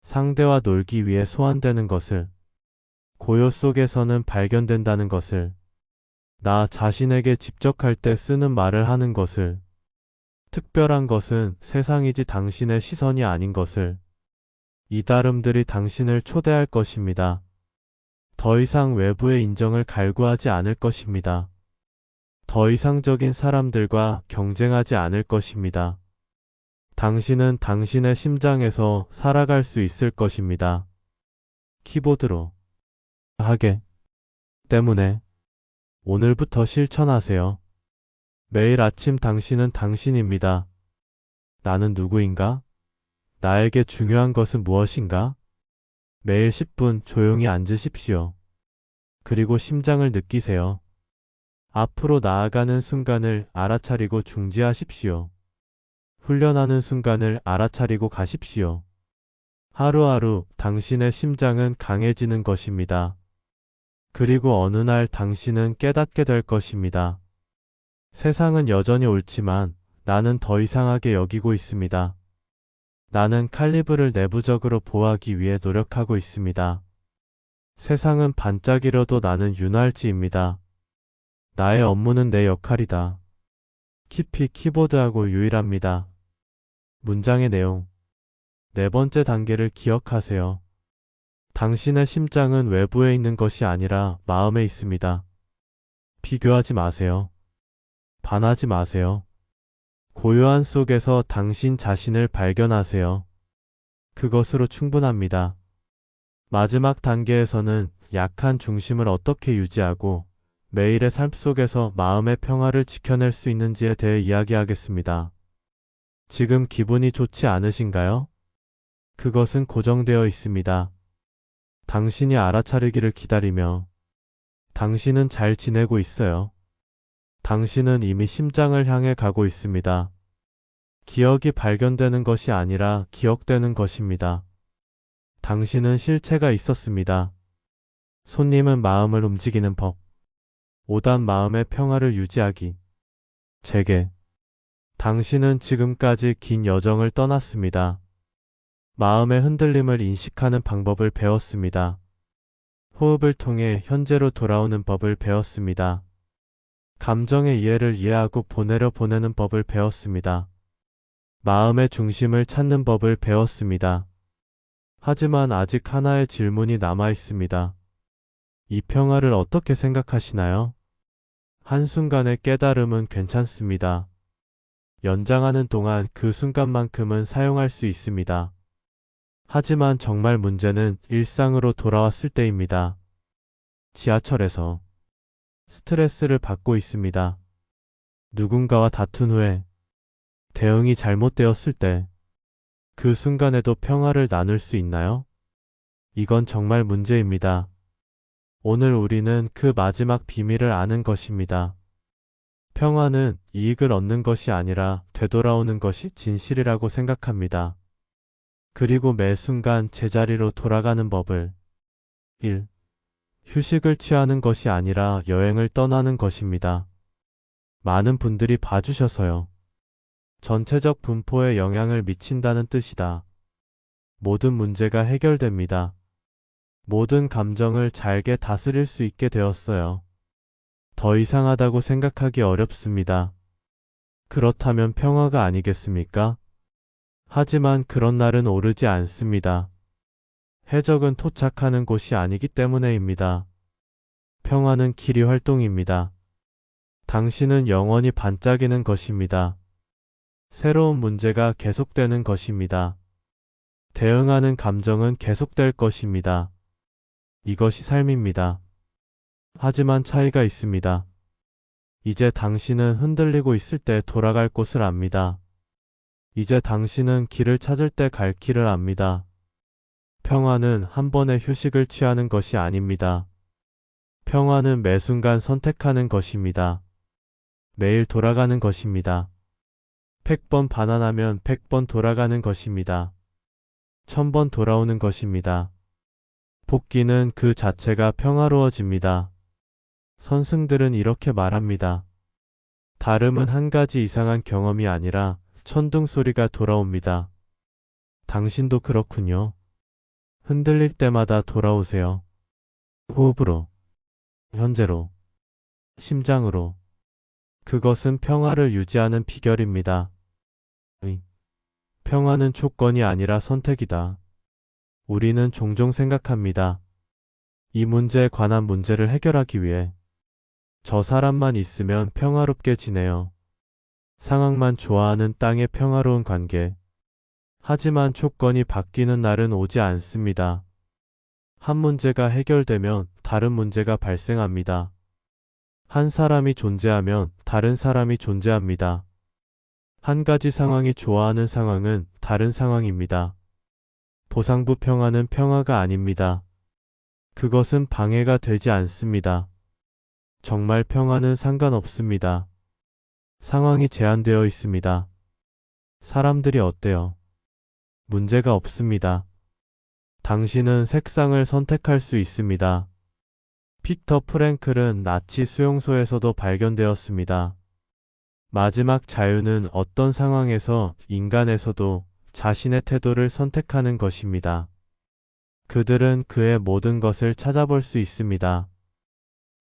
상대와 놀기 위해 소환되는 것을, 고요 속에서는 발견된다는 것을, 나 자신에게 집적할 때 쓰는 말을 하는 것을, 특별한 것은 세상이지 당신의 시선이 아닌 것을, 이 다름들이 당신을 초대할 것입니다. 더 이상 외부의 인정을 갈구하지 않을 것입니다. 더 이상적인 사람들과 경쟁하지 않을 것입니다. 당신은 당신의 심장에서 살아갈 수 있을 것입니다. 키보드로 하게 때문에 오늘부터 실천하세요. 매일 아침 당신은 당신입니다. 나는 누구인가? 나에게 중요한 것은 무엇인가? 매일 10분 조용히 앉으십시오. 그리고 심장을 느끼세요. 앞으로 나아가는 순간을 알아차리고 중지하십시오. 훈련하는 순간을 알아차리고 가십시오. 하루하루 당신의 심장은 강해지는 것입니다. 그리고 어느 날 당신은 깨닫게 될 것입니다. 세상은 여전히 옳지만 나는 더 이상하게 여기고 있습니다. 나는 칼리브를 내부적으로 보호하기 위해 노력하고 있습니다. 세상은 반짝이려도 나는 윤활지입니다. 나의 업무는 내 역할이다. 깊이 키보드하고 유일합니다. 문장의 내용. 네 번째 단계를 기억하세요. 당신의 심장은 외부에 있는 것이 아니라 마음에 있습니다. 비교하지 마세요. 반하지 마세요. 고요한 속에서 당신 자신을 발견하세요. 그것으로 충분합니다. 마지막 단계에서는 약한 중심을 어떻게 유지하고 매일의 삶 속에서 마음의 평화를 지켜낼 수 있는지에 대해 이야기하겠습니다. 지금 기분이 좋지 않으신가요? 그것은 고정되어 있습니다. 당신이 알아차리기를 기다리며 당신은 잘 지내고 있어요. 당신은 이미 심장을 향해 가고 있습니다. 기억이 발견되는 것이 아니라 기억되는 것입니다. 당신은 실체가 있었습니다. 손님은 마음을 움직이는 법. 5단 마음의 평화를 유지하기. 제게. 당신은 지금까지 긴 여정을 떠났습니다. 마음의 흔들림을 인식하는 방법을 배웠습니다. 호흡을 통해 현재로 돌아오는 법을 배웠습니다. 감정의 이해를 이해하고 보내려 보내는 법을 배웠습니다. 마음의 중심을 찾는 법을 배웠습니다. 하지만 아직 하나의 질문이 남아 있습니다. 이 평화를 어떻게 생각하시나요? 한순간의 깨달음은 괜찮습니다. 연장하는 동안 그 순간만큼은 사용할 수 있습니다. 하지만 정말 문제는 일상으로 돌아왔을 때입니다. 지하철에서 스트레스를 받고 있습니다. 누군가와 다툰 후에 대응이 잘못되었을 때 그 순간에도 평화를 나눌 수 있나요? 이건 정말 문제입니다. 오늘 우리는 그 마지막 비밀을 아는 것입니다. 평화는 이익을 얻는 것이 아니라 되돌아오는 것이 진실이라고 생각합니다. 그리고 매 순간 제자리로 돌아가는 법을 1. 휴식을 취하는 것이 아니라 여행을 떠나는 것입니다. 많은 분들이 봐주셔서요. 전체적 분포에 영향을 미친다는 뜻이다. 모든 문제가 해결됩니다. 모든 감정을 잘게 다스릴 수 있게 되었어요. 더 이상하다고 생각하기 어렵습니다. 그렇다면 평화가 아니겠습니까? 하지만 그런 날은 오르지 않습니다. 해적은 토착하는 곳이 아니기 때문에입니다. 평화는 길이 활동입니다. 당신은 영원히 반짝이는 것입니다. 새로운 문제가 계속되는 것입니다. 대응하는 감정은 계속될 것입니다. 이것이 삶입니다. 하지만 차이가 있습니다. 이제 당신은 흔들리고 있을 때 돌아갈 곳을 압니다. 이제 당신은 길을 찾을 때 갈 길을 압니다. 평화는 한 번의 휴식을 취하는 것이 아닙니다. 평화는 매 순간 선택하는 것입니다. 매일 돌아가는 것입니다. 100번 반환하면 100번 돌아가는 것입니다. 1000번 돌아오는 것입니다. 복귀는 그 자체가 평화로워집니다. 선승들은 이렇게 말합니다. 다름은 한 가지 이상한 경험이 아니라 천둥 소리가 돌아옵니다. 당신도 그렇군요. 흔들릴 때마다 돌아오세요. 호흡으로, 현재로, 심장으로. 그것은 평화를 유지하는 비결입니다. 평화는 조건이 아니라 선택이다. 우리는 종종 생각합니다. 이 문제에 관한 문제를 해결하기 위해 저 사람만 있으면 평화롭게 지내요. 상황만 좋아하는 땅의 평화로운 관계. 하지만 조건이 바뀌는 날은 오지 않습니다. 한 문제가 해결되면 다른 문제가 발생합니다. 한 사람이 존재하면 다른 사람이 존재합니다. 한 가지 상황이 좋아하는 상황은 다른 상황입니다. 보상부 평화는 평화가 아닙니다. 그것은 방해가 되지 않습니다. 정말 평화는 상관없습니다. 상황이 제한되어 있습니다. 사람들이 어때요? 문제가 없습니다. 당신은 색상을 선택할 수 있습니다. 빅터 프랭클은 나치 수용소에서도 발견되었습니다. 마지막 자유는 어떤 상황에서 인간에서도 자신의 태도를 선택하는 것입니다. 그들은 그의 모든 것을 찾아볼 수 있습니다.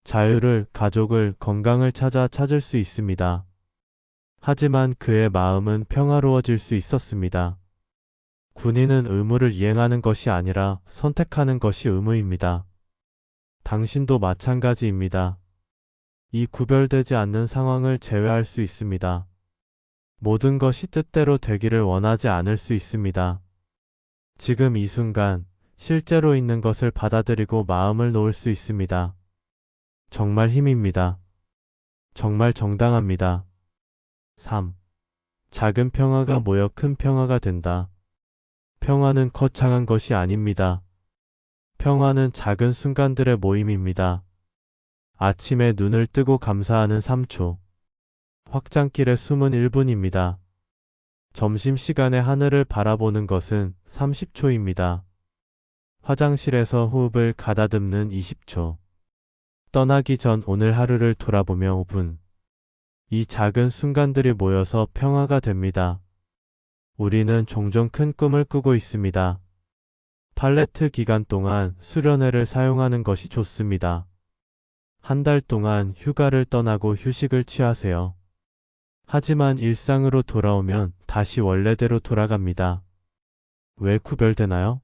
자유를, 가족을, 건강을 찾을 수 있습니다. 하지만 그의 마음은 평화로워질 수 있었습니다. 군인은 의무를 이행하는 것이 아니라 선택하는 것이 의무입니다. 당신도 마찬가지입니다. 이 구별되지 않는 상황을 제외할 수 있습니다. 모든 것이 뜻대로 되기를 원하지 않을 수 있습니다. 지금 이 순간 실제로 있는 것을 받아들이고 마음을 놓을 수 있습니다. 정말 힘입니다. 정말 정당합니다. 3. 작은 평화가 모여 큰 평화가 된다. 평화는 거창한 것이 아닙니다. 평화는 작은 순간들의 모임입니다. 아침에 눈을 뜨고 감사하는 3초. 확장길에 숨은 1분입니다. 점심시간에 하늘을 바라보는 것은 30초입니다. 화장실에서 호흡을 가다듬는 20초. 떠나기 전 오늘 하루를 돌아보며 5분. 이 작은 순간들이 모여서 평화가 됩니다. 우리는 종종 큰 꿈을 꾸고 있습니다. 팔레트 기간 동안 수련회를 사용하는 것이 좋습니다. 한 달 동안 휴가를 떠나고 휴식을 취하세요. 하지만 일상으로 돌아오면 다시 원래대로 돌아갑니다. 왜 구별되나요?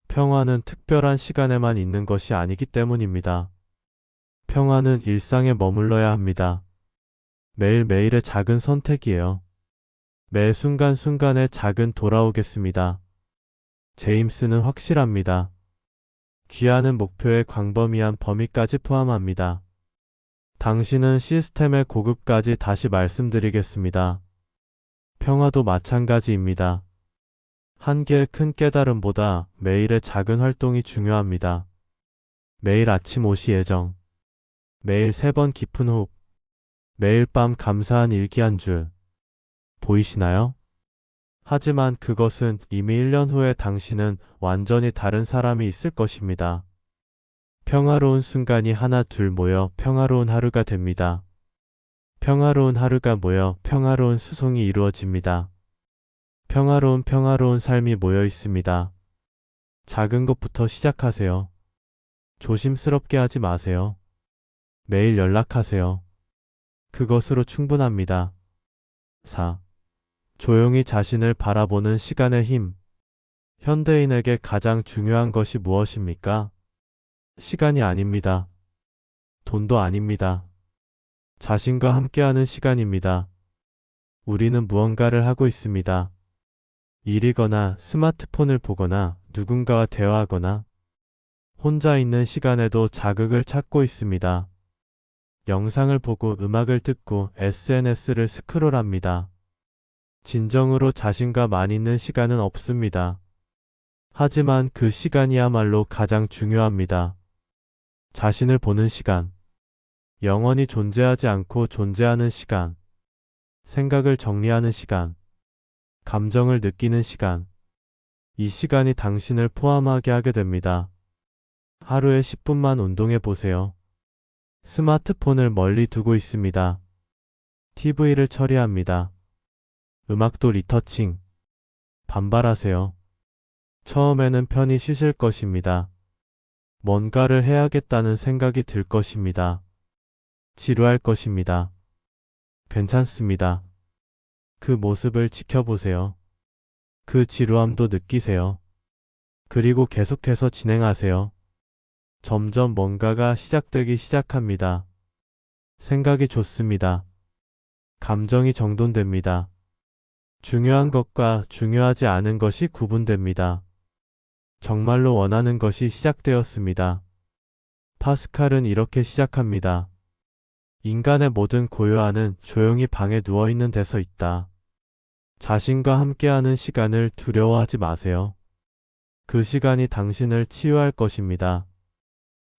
평화는 특별한 시간에만 있는 것이 아니기 때문입니다. 평화는 일상에 머물러야 합니다. 매일매일의 작은 선택이에요. 매 순간순간의 작은 돌아오겠습니다. 제임스는 확실합니다. 귀하는 목표의 광범위한 범위까지 포함합니다. 당신은 시스템의 고급까지 다시 말씀드리겠습니다. 평화도 마찬가지입니다. 한 개의 큰 깨달음보다 매일의 작은 활동이 중요합니다. 매일 아침 5시 예정. 매일 3번 깊은 호흡. 매일 밤 감사한 일기 한 줄. 보이시나요? 하지만 그것은 이미 1년 후에 당신은 완전히 다른 사람이 있을 것입니다. 평화로운 순간이 하나 둘 모여 평화로운 하루가 됩니다. 평화로운 하루가 모여 평화로운 수송이 이루어집니다. 평화로운 삶이 모여 있습니다. 작은 것부터 시작하세요. 조심스럽게 하지 마세요. 매일 연락하세요. 그것으로 충분합니다. 4. 조용히 자신을 바라보는 시간의 힘. 현대인에게 가장 중요한 것이 무엇입니까? 시간이 아닙니다. 돈도 아닙니다. 자신과 함께하는 시간입니다. 우리는 무언가를 하고 있습니다. 일이거나 스마트폰을 보거나 누군가와 대화하거나 혼자 있는 시간에도 자극을 찾고 있습니다. 영상을 보고 음악을 듣고 SNS를 스크롤합니다. 진정으로 자신과 만 있는 시간은 없습니다. 하지만 그 시간이야말로 가장 중요합니다. 자신을 보는 시간. 영원히 존재하지 않고 존재하는 시간. 생각을 정리하는 시간. 감정을 느끼는 시간. 이 시간이 당신을 포함하게 하게 됩니다. 하루에 10분만 운동해 보세요. 스마트폰을 멀리 두고 있습니다. TV를 처리합니다. 음악도 리터칭. 반발하세요. 처음에는 편히 쉬실 것입니다. 뭔가를 해야겠다는 생각이 들 것입니다. 지루할 것입니다. 괜찮습니다. 그 모습을 지켜보세요. 그 지루함도 느끼세요. 그리고 계속해서 진행하세요. 점점 뭔가가 시작되기 시작합니다. 생각이 좋습니다. 감정이 정돈됩니다. 중요한 것과 중요하지 않은 것이 구분됩니다. 정말로 원하는 것이 시작되었습니다. 파스칼은 이렇게 시작합니다. 인간의 모든 고요함은 조용히 방에 누워있는 데서 있다. 자신과 함께하는 시간을 두려워하지 마세요. 그 시간이 당신을 치유할 것입니다.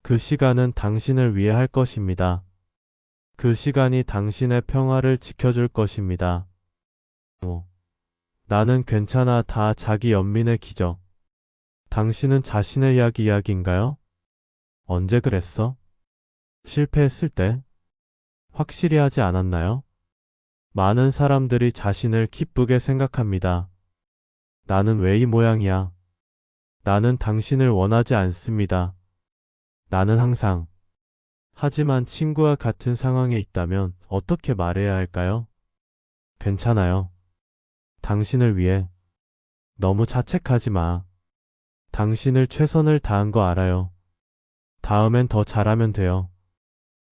그 시간은 당신을 위해 할 것입니다. 그 시간이 당신의 평화를 지켜줄 것입니다. 5. 나는 괜찮아 다 자기 연민의 기적. 당신은 자신의 이야기인가요? 언제 그랬어? 실패했을 때? 확실히 하지 않았나요? 많은 사람들이 자신을 기쁘게 생각합니다. 나는 왜 이 모양이야? 나는 당신을 원하지 않습니다. 나는 항상. 하지만 친구와 같은 상황에 있다면 어떻게 말해야 할까요? 괜찮아요. 당신을 위해. 너무 자책하지 마. 당신을 최선을 다한 거 알아요. 다음엔 더 잘하면 돼요.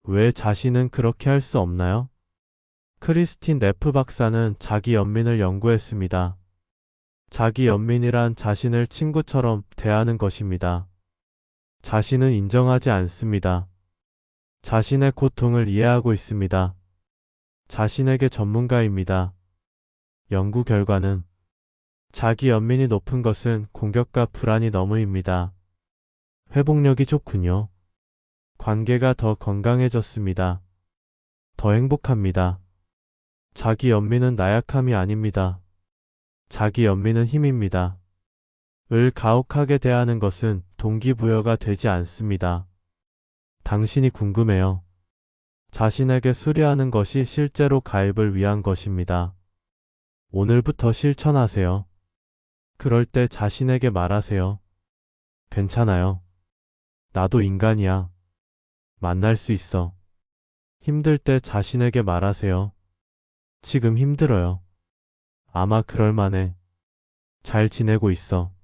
왜 자신은 그렇게 할 수 없나요? 크리스틴 네프 박사는 자기 연민을 연구했습니다. 자기 연민이란 자신을 친구처럼 대하는 것입니다. 자신은 인정하지 않습니다. 자신의 고통을 이해하고 있습니다. 자신에게 전문가입니다. 연구 결과는 자기 연민이 높은 것은 공격과 불안이 너무입니다. 회복력이 좋군요. 관계가 더 건강해졌습니다. 더 행복합니다. 자기 연민은 나약함이 아닙니다. 자기 연민은 힘입니다. 을 가혹하게 대하는 것은 동기부여가 되지 않습니다. 당신이 궁금해요. 자신에게 수리하는 것이 실제로 가입을 위한 것입니다. 오늘부터 실천하세요. 그럴 때 자신에게 말하세요. 괜찮아요. 나도 인간이야. 만날 수 있어. 힘들 때 자신에게 말하세요. 지금 힘들어요. 아마 그럴만해. 잘 지내고 있어.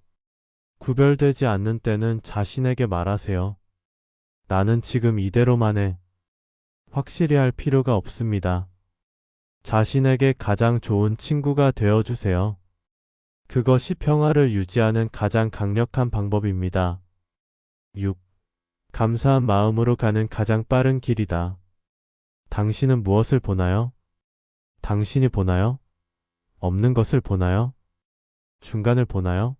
구별되지 않는 때는 자신에게 말하세요. 나는 지금 이대로만 해. 확실히 할 필요가 없습니다. 자신에게 가장 좋은 친구가 되어주세요. 그것이 평화를 유지하는 가장 강력한 방법입니다. 6. 감사한 마음으로 가는 가장 빠른 길이다. 당신은 무엇을 보나요? 당신이 보나요? 없는 것을 보나요? 중간을 보나요?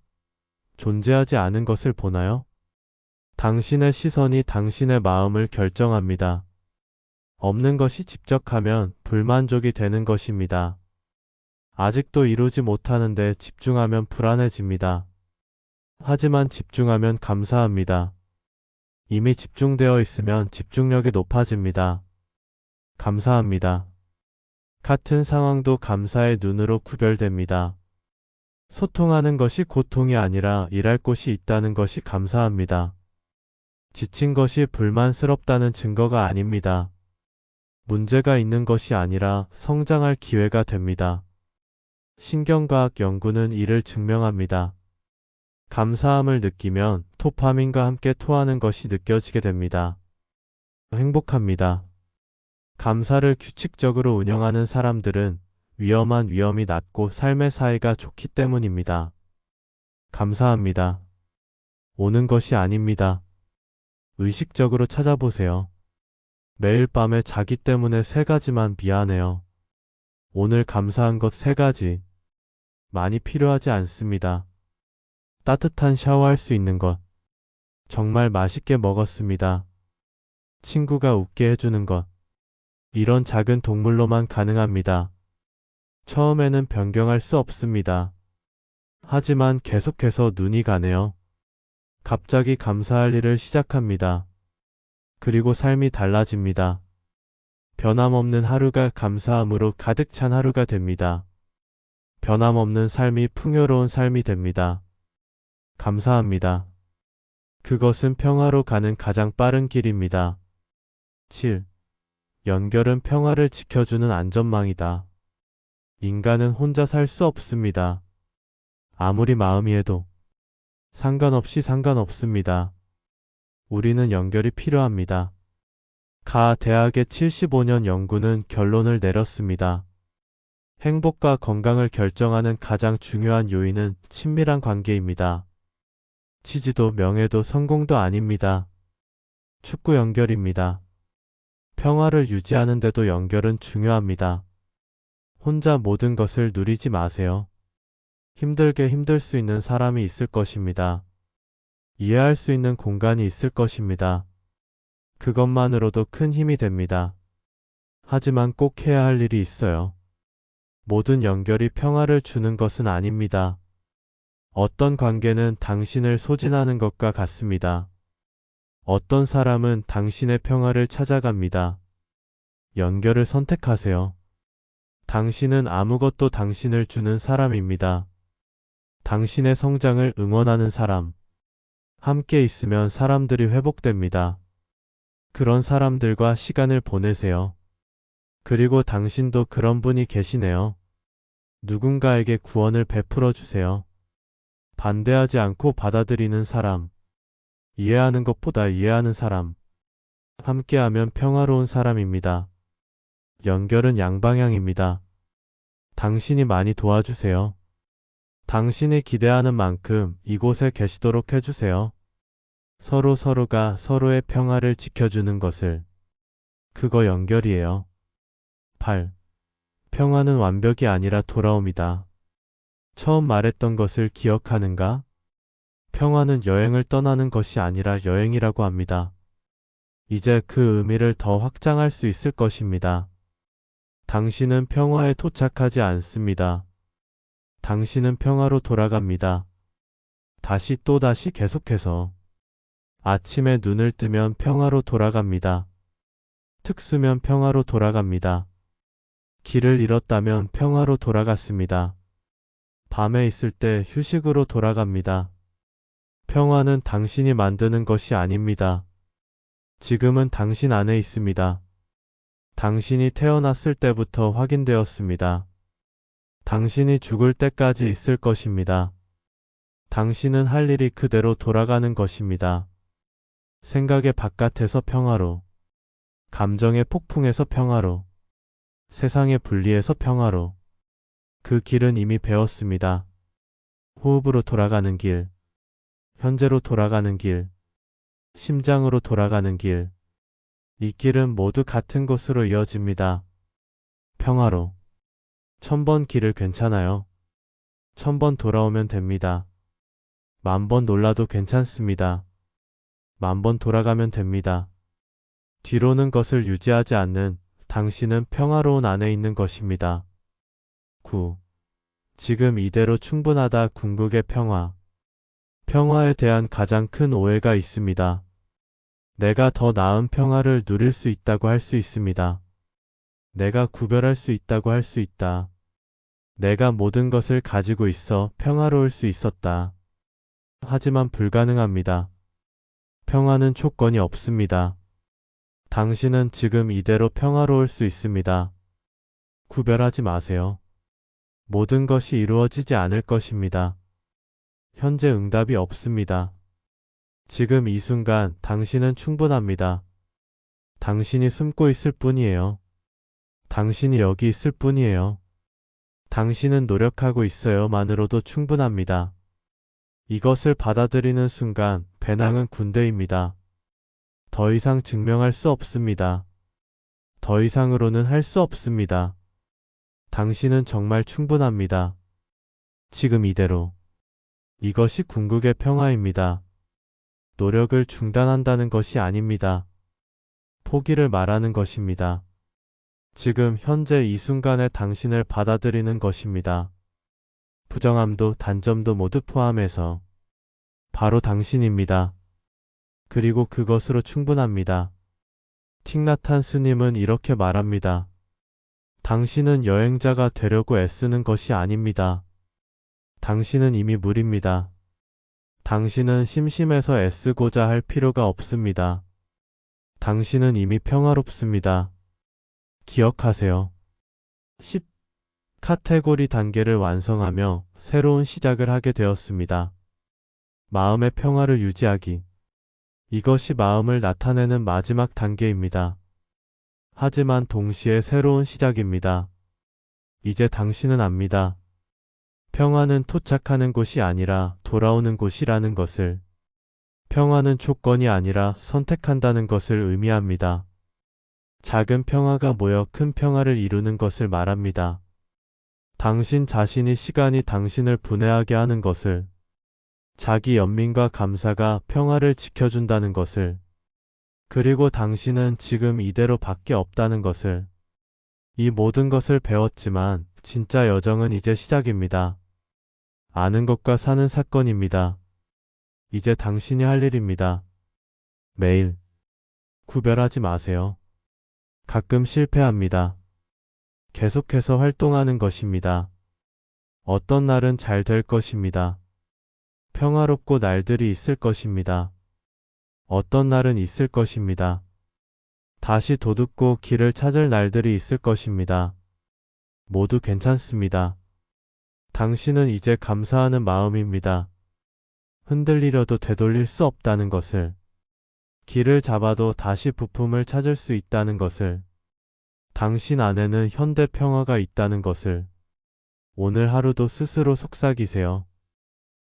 존재하지 않은 것을 보나요? 당신의 시선이 당신의 마음을 결정합니다. 없는 것이 집적하면 불만족이 되는 것입니다. 아직도 이루지 못하는데 집중하면 불안해집니다. 하지만 집중하면 감사합니다. 이미 집중되어 있으면 집중력이 높아집니다. 감사합니다. 같은 상황도 감사의 눈으로 구별됩니다. 소통하는 것이 고통이 아니라 일할 곳이 있다는 것이 감사합니다. 지친 것이 불만스럽다는 증거가 아닙니다. 문제가 있는 것이 아니라 성장할 기회가 됩니다. 신경과학 연구는 이를 증명합니다. 감사함을 느끼면 도파민과 함께 토하는 것이 느껴지게 됩니다. 행복합니다. 감사를 규칙적으로 운영하는 사람들은 위험한 위험이 낮고 삶의 사이가 좋기 때문입니다. 감사합니다. 오는 것이 아닙니다. 의식적으로 찾아보세요. 매일 밤에 자기 때문에 3가지만 미안해요. 오늘 감사한 것 3가지. 많이 필요하지 않습니다. 따뜻한 샤워할 수 있는 것. 정말 맛있게 먹었습니다. 친구가 웃게 해주는 것. 이런 작은 동물로만 가능합니다. 처음에는 변경할 수 없습니다. 하지만 계속해서 눈이 가네요. 갑자기 감사할 일을 시작합니다. 그리고 삶이 달라집니다. 변함없는 하루가 감사함으로 가득 찬 하루가 됩니다. 변함없는 삶이 풍요로운 삶이 됩니다. 감사합니다. 그것은 평화로 가는 가장 빠른 길입니다. 7. 연결은 평화를 지켜주는 안전망이다. 인간은 혼자 살 수 없습니다. 아무리 마음이 해도 상관없습니다. 우리는 연결이 필요합니다. 가 대학의 75년 연구는 결론을 내렸습니다. 행복과 건강을 결정하는 가장 중요한 요인은 친밀한 관계입니다. 치지도 명예도 성공도 아닙니다. 축구 연결입니다. 평화를 유지하는 데도 연결은 중요합니다. 혼자 모든 것을 누리지 마세요. 힘들게 힘들 수 있는 사람이 있을 것입니다. 이해할 수 있는 공간이 있을 것입니다. 그것만으로도 큰 힘이 됩니다. 하지만 꼭 해야 할 일이 있어요. 모든 연결이 평화를 주는 것은 아닙니다. 어떤 관계는 당신을 소진하는 것과 같습니다. 어떤 사람은 당신의 평화를 찾아갑니다. 연결을 선택하세요. 당신은 아무것도 당신을 주는 사람입니다. 당신의 성장을 응원하는 사람. 함께 있으면 사람들이 회복됩니다. 그런 사람들과 시간을 보내세요. 그리고 당신도 그런 분이 계시네요. 누군가에게 구원을 베풀어 주세요. 반대하지 않고 받아들이는 사람. 이해하는 것보다 이해하는 사람. 함께하면 평화로운 사람입니다. 연결은 양방향입니다. 당신이 많이 도와주세요. 당신이 기대하는 만큼 이곳에 계시도록 해주세요. 서로가 서로의 평화를 지켜주는 것을. 그거 연결이에요. 8. 평화는 완벽이 아니라 돌아옴이다. 처음 말했던 것을 기억하는가? 평화는 여행을 떠나는 것이 아니라 여행이라고 합니다. 이제 그 의미를 더 확장할 수 있을 것입니다. 당신은 평화에 도착하지 않습니다. 당신은 평화로 돌아갑니다. 다시 또 다시 계속해서. 아침에 눈을 뜨면 평화로 돌아갑니다. 특수면 평화로 돌아갑니다. 길을 잃었다면 평화로 돌아갔습니다. 밤에 있을 때 휴식으로 돌아갑니다. 평화는 당신이 만드는 것이 아닙니다. 지금은 당신 안에 있습니다. 당신이 태어났을 때부터 확인되었습니다. 당신이 죽을 때까지 있을 것입니다. 당신은 할 일이 그대로 돌아가는 것입니다. 생각의 바깥에서 평화로, 감정의 폭풍에서 평화로, 세상의 분리에서 평화로. 그 길은 이미 배웠습니다. 호흡으로 돌아가는 길, 현재로 돌아가는 길, 심장으로 돌아가는 길. 이 길은 모두 같은 곳으로 이어집니다. 평화로. 1000번 길을 괜찮아요. 1000번 돌아오면 됩니다. 10,000번 놀라도 괜찮습니다. 10,000번 돌아가면 됩니다. 뒤로는 것을 유지하지 않는 당신은 평화로운 안에 있는 것입니다. 9. 지금 이대로 충분하다. 궁극의 평화. 평화에 대한 가장 큰 오해가 있습니다. 내가 더 나은 평화를 누릴 수 있다고 할 수 있습니다. 내가 구별할 수 있다고 할 수 있다. 내가 모든 것을 가지고 있어 평화로울 수 있었다. 하지만 불가능합니다. 평화는 조건이 없습니다. 당신은 지금 이대로 평화로울 수 있습니다. 구별하지 마세요. 모든 것이 이루어지지 않을 것입니다. 현재 응답이 없습니다. 지금 이 순간 당신은 충분합니다. 당신이 숨고 있을 뿐이에요. 당신이 여기 있을 뿐이에요. 당신은 노력하고 있어요만으로도 충분합니다. 이것을 받아들이는 순간 배낭은 군대입니다. 더 이상 증명할 수 없습니다. 더 이상으로는 할 수 없습니다. 당신은 정말 충분합니다. 지금 이대로. 이것이 궁극의 평화입니다. 노력을 중단한다는 것이 아닙니다. 포기를 말하는 것입니다. 지금 현재 이 순간에 당신을 받아들이는 것입니다. 부정함도 단점도 모두 포함해서 바로 당신입니다. 그리고 그것으로 충분합니다. 틱나탄 스님은 이렇게 말합니다. 당신은 여행자가 되려고 애쓰는 것이 아닙니다. 당신은 이미 물입니다. 당신은 심심해서 애쓰고자 할 필요가 없습니다. 당신은 이미 평화롭습니다. 기억하세요. 10. 카테고리 단계를 완성하며 새로운 시작을 하게 되었습니다. 마음의 평화를 유지하기. 이것이 마음을 나타내는 마지막 단계입니다. 하지만 동시에 새로운 시작입니다. 이제 당신은 압니다. 평화는 도착하는 곳이 아니라 돌아오는 곳이라는 것을. 평화는 조건이 아니라 선택한다는 것을 의미합니다. 작은 평화가 모여 큰 평화를 이루는 것을 말합니다. 당신 자신이 시간이 당신을 분해하게 하는 것을, 자기 연민과 감사가 평화를 지켜준다는 것을, 그리고 당신은 지금 이대로 밖에 없다는 것을. 이 모든 것을 배웠지만 진짜 여정은 이제 시작입니다. 아는 것과 사는 사건입니다. 이제 당신이 할 일입니다. 매일. 구별하지 마세요. 가끔 실패합니다. 계속해서 활동하는 것입니다. 어떤 날은 잘 될 것입니다. 평화롭고 날들이 있을 것입니다. 어떤 날은 있을 것입니다. 다시 도둑고 길을 찾을 날들이 있을 것입니다. 모두 괜찮습니다. 당신은 이제 감사하는 마음입니다. 흔들리려도 되돌릴 수 없다는 것을. 길을 잡아도 다시 부품을 찾을 수 있다는 것을. 당신 안에는 현대 평화가 있다는 것을. 오늘 하루도 스스로 속삭이세요.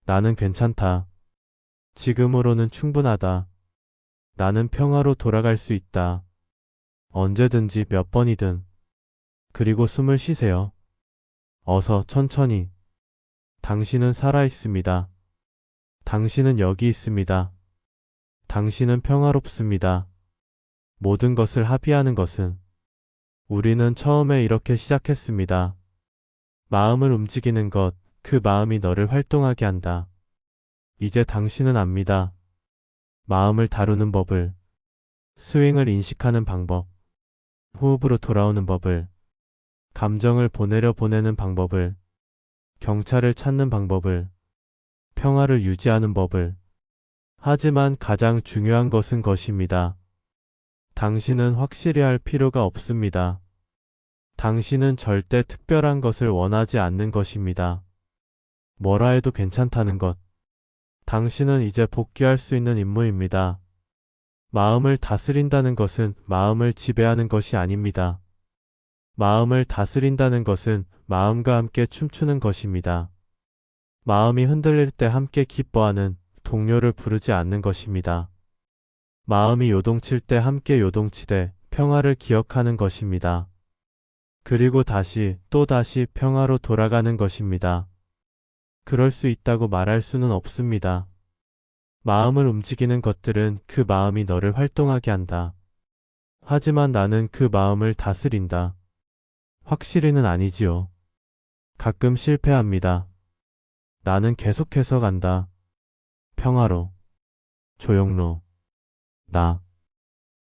나는 괜찮다. 지금으로는 충분하다. 나는 평화로 돌아갈 수 있다. 언제든지 몇 번이든. 그리고 숨을 쉬세요. 어서 천천히. 당신은 살아 있습니다. 당신은 여기 있습니다. 당신은 평화롭습니다. 모든 것을 합의하는 것은 우리는 처음에 이렇게 시작했습니다. 마음을 움직이는 것, 그 마음이 너를 활동하게 한다. 이제 당신은 압니다. 마음을 다루는 법을, 스윙을 인식하는 방법, 호흡으로 돌아오는 법을, 감정을 보내려 보내는 방법을, 경찰을 찾는 방법을, 평화를 유지하는 법을. 하지만 가장 중요한 것은 것입니다. 당신은 확실히 할 필요가 없습니다. 당신은 절대 특별한 것을 원하지 않는 것입니다. 뭐라 해도 괜찮다는 것. 당신은 이제 복귀할 수 있는 임무입니다. 마음을 다스린다는 것은 마음을 지배하는 것이 아닙니다. 마음을 다스린다는 것은 마음과 함께 춤추는 것입니다. 마음이 흔들릴 때 함께 기뻐하는 동료를 부르지 않는 것입니다. 마음이 요동칠 때 함께 요동치되 평화를 기억하는 것입니다. 그리고 다시 또 다시 평화로 돌아가는 것입니다. 그럴 수 있다고 말할 수는 없습니다. 마음을 움직이는 것들은 그 마음이 너를 활동하게 한다. 하지만 나는 그 마음을 다스린다. 확실히는 아니지요. 가끔 실패합니다. 나는 계속해서 간다. 평화로, 조용로, 나.